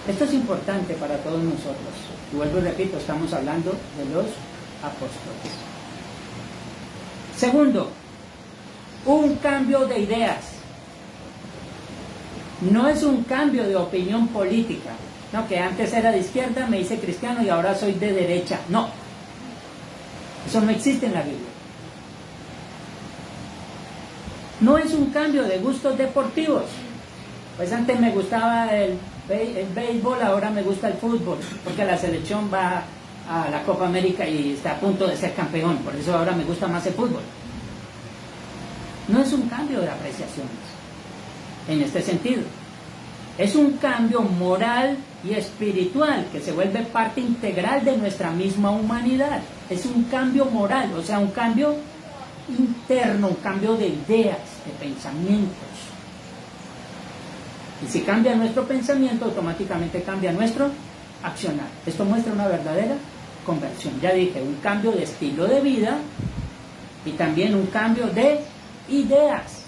S2: Esto es importante para todos nosotros. Y vuelvo y repito, estamos hablando de los apóstoles. Segundo, un cambio de ideas. No es un cambio de opinión política. No, que antes era de izquierda, me hice cristiano y ahora soy de derecha. No. Eso no existe en la Biblia. No es un cambio de gustos deportivos. Pues antes me gustaba el béisbol, ahora me gusta el fútbol, porque la selección va a la Copa América y está a punto de ser campeón, por eso ahora me gusta más el fútbol. No es un cambio de apreciaciones, en este sentido. Es un cambio moral y espiritual que se vuelve parte integral de nuestra misma humanidad. Es un cambio moral, o sea, un cambio interno, un cambio de ideas, de pensamientos. Y si cambia nuestro pensamiento, automáticamente cambia nuestro accionar. Esto muestra una verdadera conversión. Ya dije, un cambio de estilo de vida y también un cambio de ideas.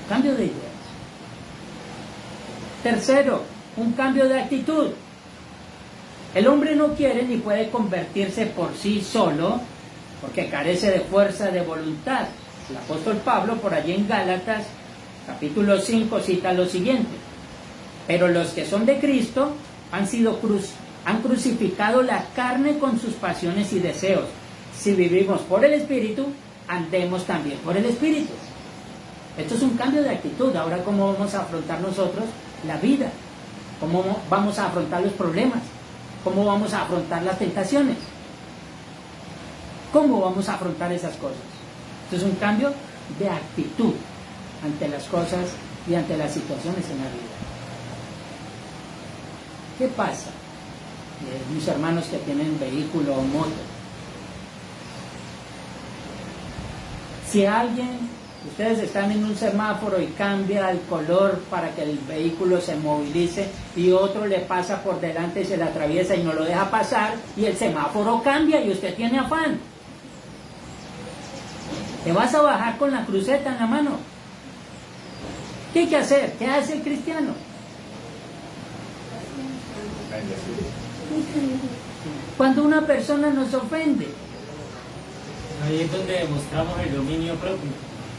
S2: Cambio de ideas. Tercero, un cambio de actitud. El hombre no quiere ni puede convertirse por sí solo porque carece de fuerza de voluntad. El apóstol Pablo, por allí en Gálatas, capítulo 5, cita lo siguiente: pero los que son de Cristo han crucificado la carne con sus pasiones y deseos. Si vivimos por el Espíritu, andemos también por el Espíritu. Esto es un cambio de actitud. Ahora, ¿cómo vamos a afrontar nosotros la vida? ¿Cómo vamos a afrontar los problemas? ¿Cómo vamos a afrontar las tentaciones? ¿Cómo vamos a afrontar esas cosas? Esto es un cambio de actitud ante las cosas y ante las situaciones en la vida. ¿Qué pasa? Mis hermanos que tienen vehículo o moto. Si ustedes están en un semáforo y cambia el color para que el vehículo se movilice y otro le pasa por delante y se le atraviesa y no lo deja pasar y el semáforo cambia y usted tiene afán, ¿te vas a bajar con la cruceta en la mano? ¿Qué hay que hacer? ¿Qué hace el cristiano? Cuando una persona nos ofende,
S1: ahí es donde demostramos el dominio propio.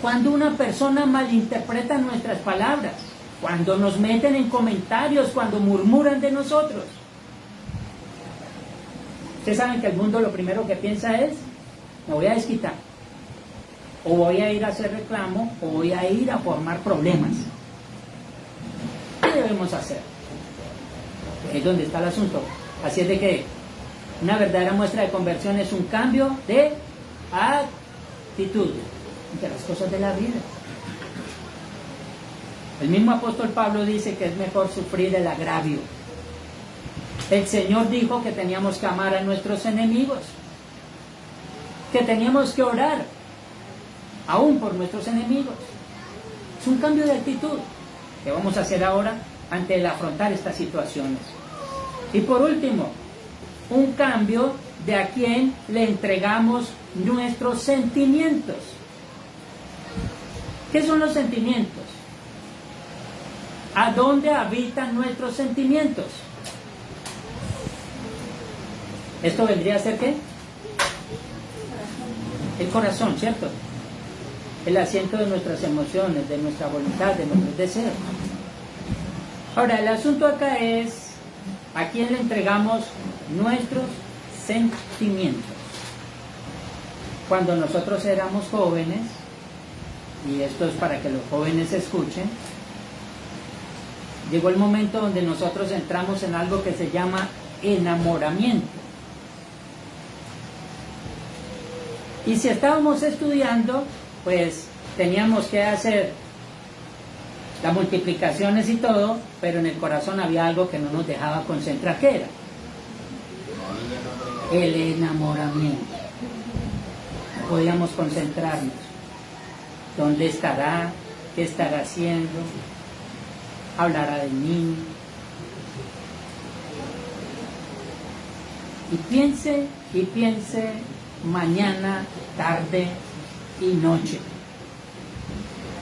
S2: cuando una persona malinterpreta nuestras palabras, cuando nos meten en comentarios, cuando murmuran de nosotros. Ustedes saben que el mundo lo primero que piensa es: me voy a desquitar, o voy a ir a hacer reclamo, o voy a ir a formar problemas. ¿Qué debemos hacer? Ahí es donde está el asunto. Así es de que una verdadera muestra de conversión es un cambio de actitud ante las cosas de la vida. El mismo apóstol Pablo dice que es mejor sufrir el agravio. El Señor dijo que teníamos que amar a nuestros enemigos, que teníamos que orar aún por nuestros enemigos. Es un cambio de actitud que vamos a hacer ahora ante el afrontar estas situaciones. Y por último, un cambio de a quién le entregamos nuestros sentimientos. ¿Qué son los sentimientos? ¿A dónde habitan nuestros sentimientos? ¿Esto vendría a ser qué? El corazón, ¿cierto? El asiento de nuestras emociones, de nuestra voluntad, de nuestros deseos. Ahora, el asunto acá es: ¿a quién le entregamos nuestros sentimientos? Cuando nosotros éramos jóvenes, y esto es para que los jóvenes escuchen, llegó el momento donde nosotros entramos en algo que se llama enamoramiento. Y si estábamos estudiando, pues teníamos que hacer las multiplicaciones y todo, pero en el corazón había algo que no nos dejaba concentrar. ¿Qué era? El enamoramiento. No podíamos concentrarnos. ¿Dónde estará? ¿Qué estará haciendo? ¿Hablará de mí? Y piense mañana, tarde y noche.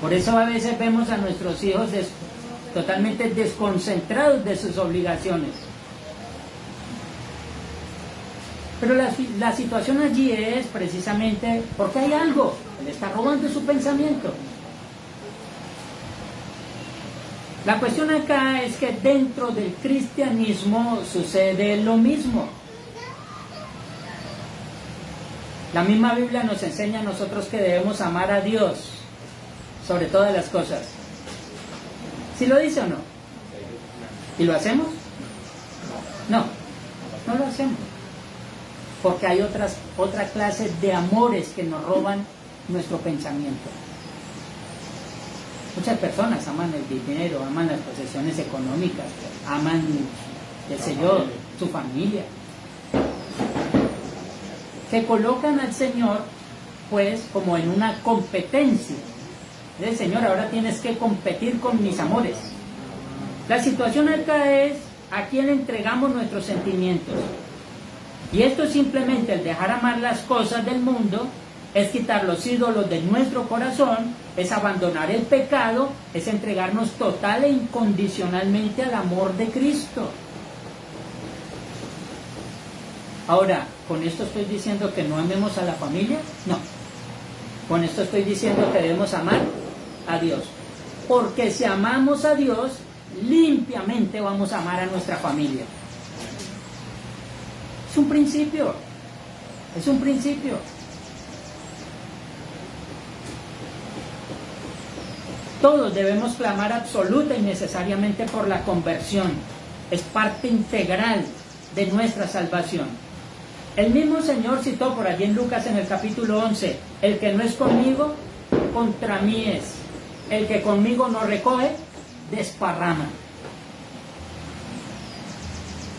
S2: Por eso a veces vemos a nuestros hijos totalmente desconcentrados de sus obligaciones. Pero la situación allí es precisamente porque hay algo que le está robando su pensamiento. La cuestión acá es que dentro del cristianismo sucede lo mismo. La misma Biblia nos enseña a nosotros que debemos amar a Dios sobre todas las cosas. ¿Sí lo dice o no? ¿Y lo hacemos? No, no lo hacemos. Porque hay otra clase de amores que nos roban nuestro pensamiento. Muchas personas aman el dinero, aman las posesiones económicas, aman, qué sé yo, su familia. Que colocan al Señor, pues, como en una competencia. El Señor, ahora tienes que competir con mis amores. La situación acá es a quién le entregamos nuestros sentimientos. Y esto es simplemente el dejar amar las cosas del mundo, es quitar los ídolos de nuestro corazón, es abandonar el pecado, es entregarnos total e incondicionalmente al amor de Cristo. Ahora, ¿con esto estoy diciendo que no amemos a la familia? No. Con esto estoy diciendo que debemos amar a Dios. Porque si amamos a Dios, limpiamente vamos a amar a nuestra familia. Es un principio. Es un principio. Todos debemos clamar absoluta y necesariamente por la conversión. Es parte integral de nuestra salvación. El mismo Señor citó por allí en Lucas en el capítulo 11, el que no es conmigo, contra mí es. El que conmigo no recoge, desparrama.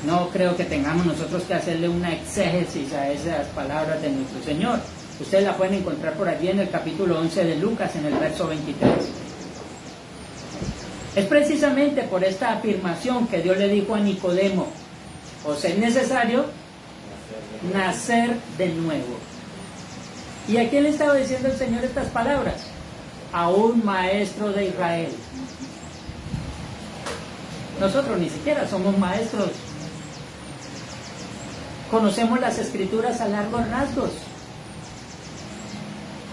S2: No creo que tengamos nosotros que hacerle una exégesis a esas palabras de nuestro Señor. Ustedes la pueden encontrar por allí en el capítulo 11 de Lucas, en el verso 23. Es precisamente por esta afirmación que Dios le dijo a Nicodemo: os es necesario nacer de nuevo. ¿Y a quién le estaba diciendo el Señor estas palabras? A un maestro de Israel. Nosotros ni siquiera somos maestros. Conocemos las Escrituras a largos rasgos.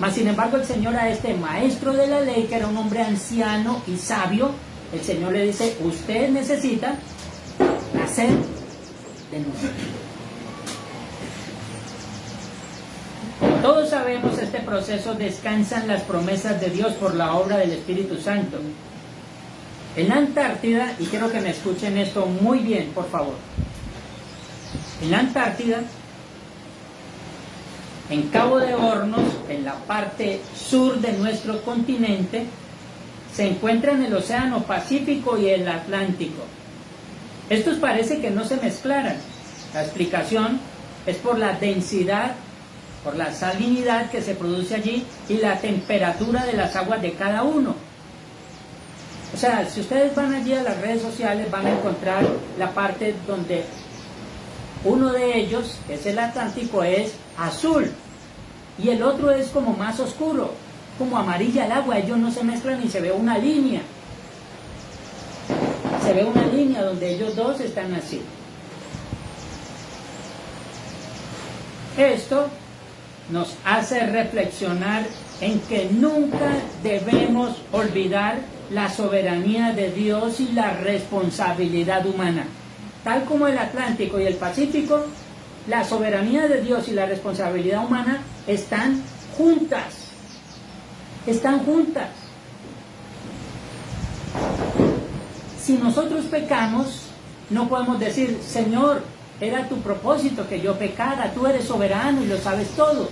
S2: Mas sin embargo el Señor a este maestro de la ley, que era un hombre anciano y sabio, el Señor le dice: usted necesita nacer de nuevo. Como todos sabemos, este proceso descansa en las promesas de Dios por la obra del Espíritu Santo. En la Antártida, y quiero que me escuchen esto muy bien, por favor. En la Antártida, en Cabo de Hornos, en la parte sur de nuestro continente, se encuentran el Océano Pacífico y el Atlántico. Estos parece que no se mezclaran. La explicación es por la densidad, por la salinidad que se produce allí y la temperatura de las aguas de cada uno. O sea, si ustedes van allí a las redes sociales, van a encontrar la parte donde uno de ellos, que es el Atlántico, es azul y el otro es como más oscuro, como amarilla el agua. Ellos no se mezclan y se ve una línea. Se ve una línea donde ellos dos están así. Esto nos hace reflexionar en que nunca debemos olvidar la soberanía de Dios y la responsabilidad humana. Tal como el Atlántico y el Pacífico, la soberanía de Dios y la responsabilidad humana están juntas. Están juntas. Si nosotros pecamos, no podemos decir: Señor, era tu propósito que yo pecara, tú eres soberano y lo sabes todo.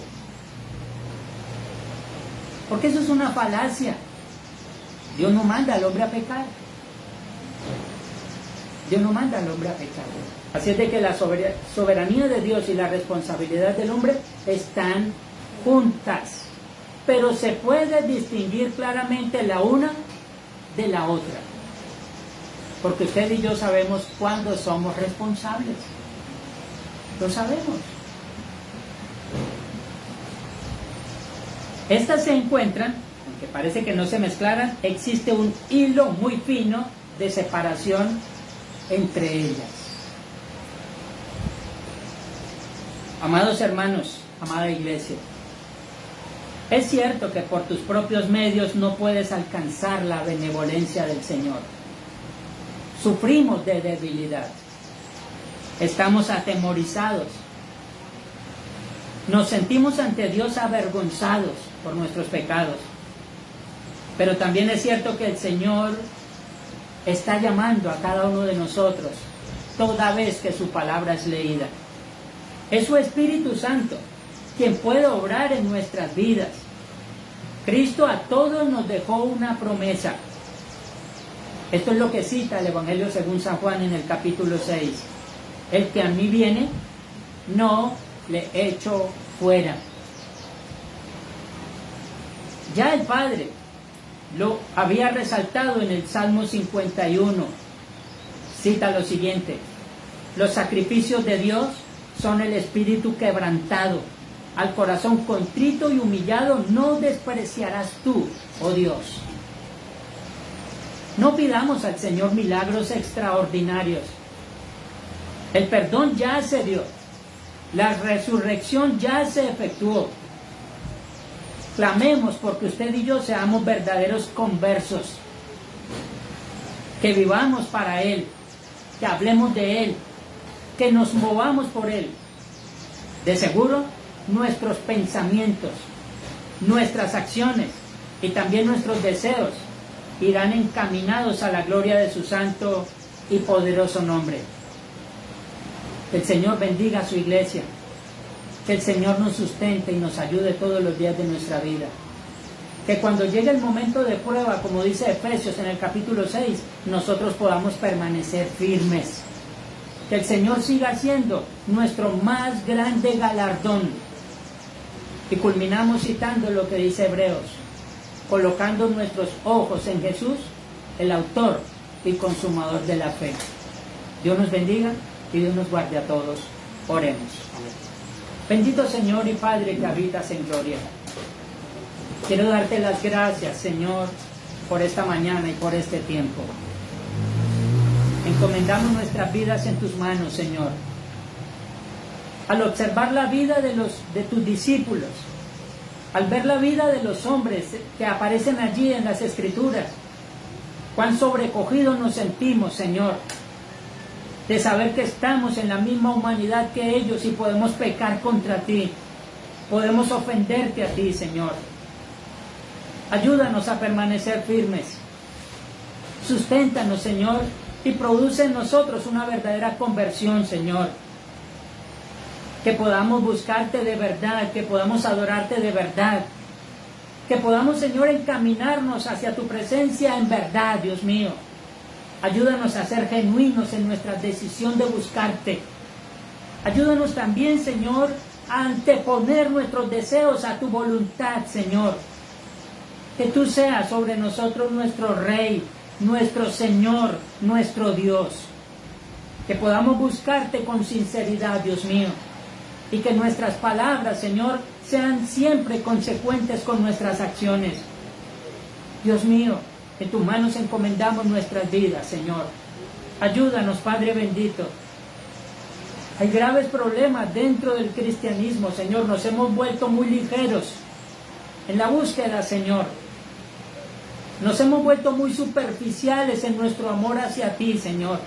S2: Porque eso es una falacia. Dios no manda al hombre a pecar. Dios no manda al hombre a pecar. Así es de que la soberanía de Dios y la responsabilidad del hombre están juntas. Pero se puede distinguir claramente la una de la otra. Porque usted y yo sabemos cuándo somos responsables. Lo sabemos. Estas se encuentran, aunque parece que no se mezclaran, existe un hilo muy fino de separación entre ellas. Amados hermanos, amada iglesia, es cierto que por tus propios medios no puedes alcanzar la benevolencia del Señor. Sufrimos de debilidad. Estamos atemorizados. Nos sentimos ante Dios avergonzados por nuestros pecados. Pero también es cierto que el Señor está llamando a cada uno de nosotros toda vez que su palabra es leída. Es su Espíritu Santo quien puede obrar en nuestras vidas. Cristo a todos nos dejó una promesa. Esto es lo que cita el Evangelio según San Juan en el capítulo 6. El que a mí viene, no le echo fuera. Ya el Padre lo había resaltado en el Salmo 51. Cita lo siguiente: los sacrificios de Dios son el espíritu quebrantado. Al corazón contrito y humillado no despreciarás tú, oh Dios. No pidamos al Señor milagros extraordinarios. El perdón ya se dio. La resurrección ya se efectuó. Clamemos porque usted y yo seamos verdaderos conversos. Que vivamos para Él. Que hablemos de Él. Que nos movamos por Él. De seguro, nuestros pensamientos, nuestras acciones y también nuestros deseos irán encaminados a la gloria de su santo y poderoso nombre. Que el Señor bendiga a su iglesia. Que el Señor nos sustente y nos ayude todos los días de nuestra vida. Que cuando llegue el momento de prueba, como dice Efesios en el capítulo 6, nosotros podamos permanecer firmes. Que el Señor siga siendo nuestro más grande galardón. Y culminamos citando lo que dice Hebreos, colocando nuestros ojos en Jesús, el autor y consumador de la fe. Dios nos bendiga y Dios nos guarde a todos. Oremos. Bendito Señor y Padre que habitas en gloria. Quiero darte las gracias, Señor, por esta mañana y por este tiempo. Encomendamos nuestras vidas en tus manos, Señor. Al observar la vida de tus discípulos, al ver la vida de los hombres que aparecen allí en las Escrituras, cuán sobrecogidos nos sentimos, Señor, de saber que estamos en la misma humanidad que ellos y podemos pecar contra ti, podemos ofenderte a ti, Señor. Ayúdanos a permanecer firmes. Susténtanos, Señor, y produce en nosotros una verdadera conversión, Señor. Que podamos buscarte de verdad, que podamos adorarte de verdad, que podamos, Señor, encaminarnos hacia tu presencia en verdad, Dios mío. Ayúdanos a ser genuinos en nuestra decisión de buscarte. Ayúdanos también, Señor, a anteponer nuestros deseos a tu voluntad, Señor. Que tú seas sobre nosotros nuestro Rey, nuestro Señor, nuestro Dios. Que podamos buscarte con sinceridad, Dios mío. Y que nuestras palabras, Señor, sean siempre consecuentes con nuestras acciones. Dios mío, en tus manos encomendamos nuestras vidas, Señor. Ayúdanos, Padre bendito. Hay graves problemas dentro del cristianismo, Señor. Nos hemos vuelto muy ligeros en la búsqueda, Señor. Nos hemos vuelto muy superficiales en nuestro amor hacia ti, Señor.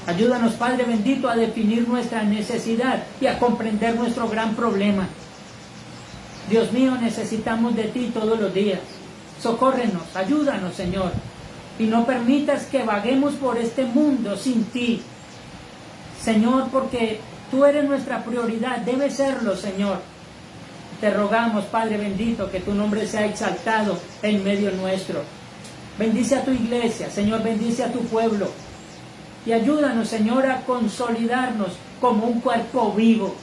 S2: Ayúdanos, Padre bendito, a definir nuestra necesidad y a comprender nuestro gran problema. Dios mío, necesitamos de ti todos los días. Socórrenos, ayúdanos, Señor. Y no permitas que vaguemos por este mundo sin ti. Señor, porque tú eres nuestra prioridad, debe serlo, Señor. Te rogamos, Padre bendito, que tu nombre sea exaltado en medio nuestro. Bendice a tu iglesia, Señor, bendice a tu pueblo. Y ayúdanos, Señor, a consolidarnos como un cuerpo vivo,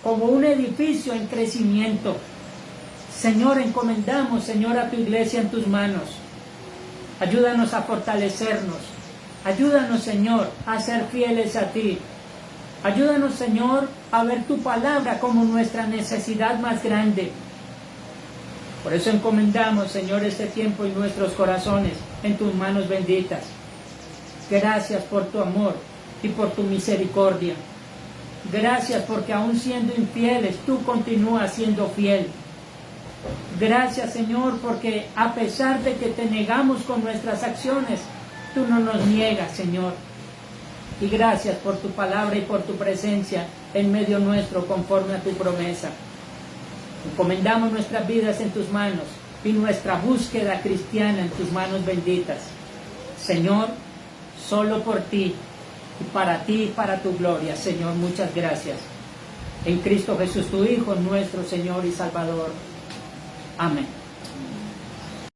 S2: como un edificio en crecimiento. Señor, encomendamos, Señor, a tu iglesia en tus manos. Ayúdanos a fortalecernos. Ayúdanos, Señor, a ser fieles a ti. Ayúdanos, Señor, a ver tu palabra como nuestra necesidad más grande. Por eso encomendamos, Señor, este tiempo y nuestros corazones en tus manos benditas. Gracias por tu amor y por tu misericordia. Gracias porque aún siendo infieles, tú continúas siendo fiel. Gracias, Señor, porque a pesar de que te negamos con nuestras acciones, tú no nos niegas, Señor. Y gracias por tu palabra y por tu presencia en medio nuestro conforme a tu promesa. Encomendamos nuestras vidas en tus manos y nuestra búsqueda cristiana en tus manos benditas. Señor, solo por ti y para tu gloria, Señor, muchas gracias. En Cristo Jesús, tu Hijo, nuestro Señor y Salvador. Amén.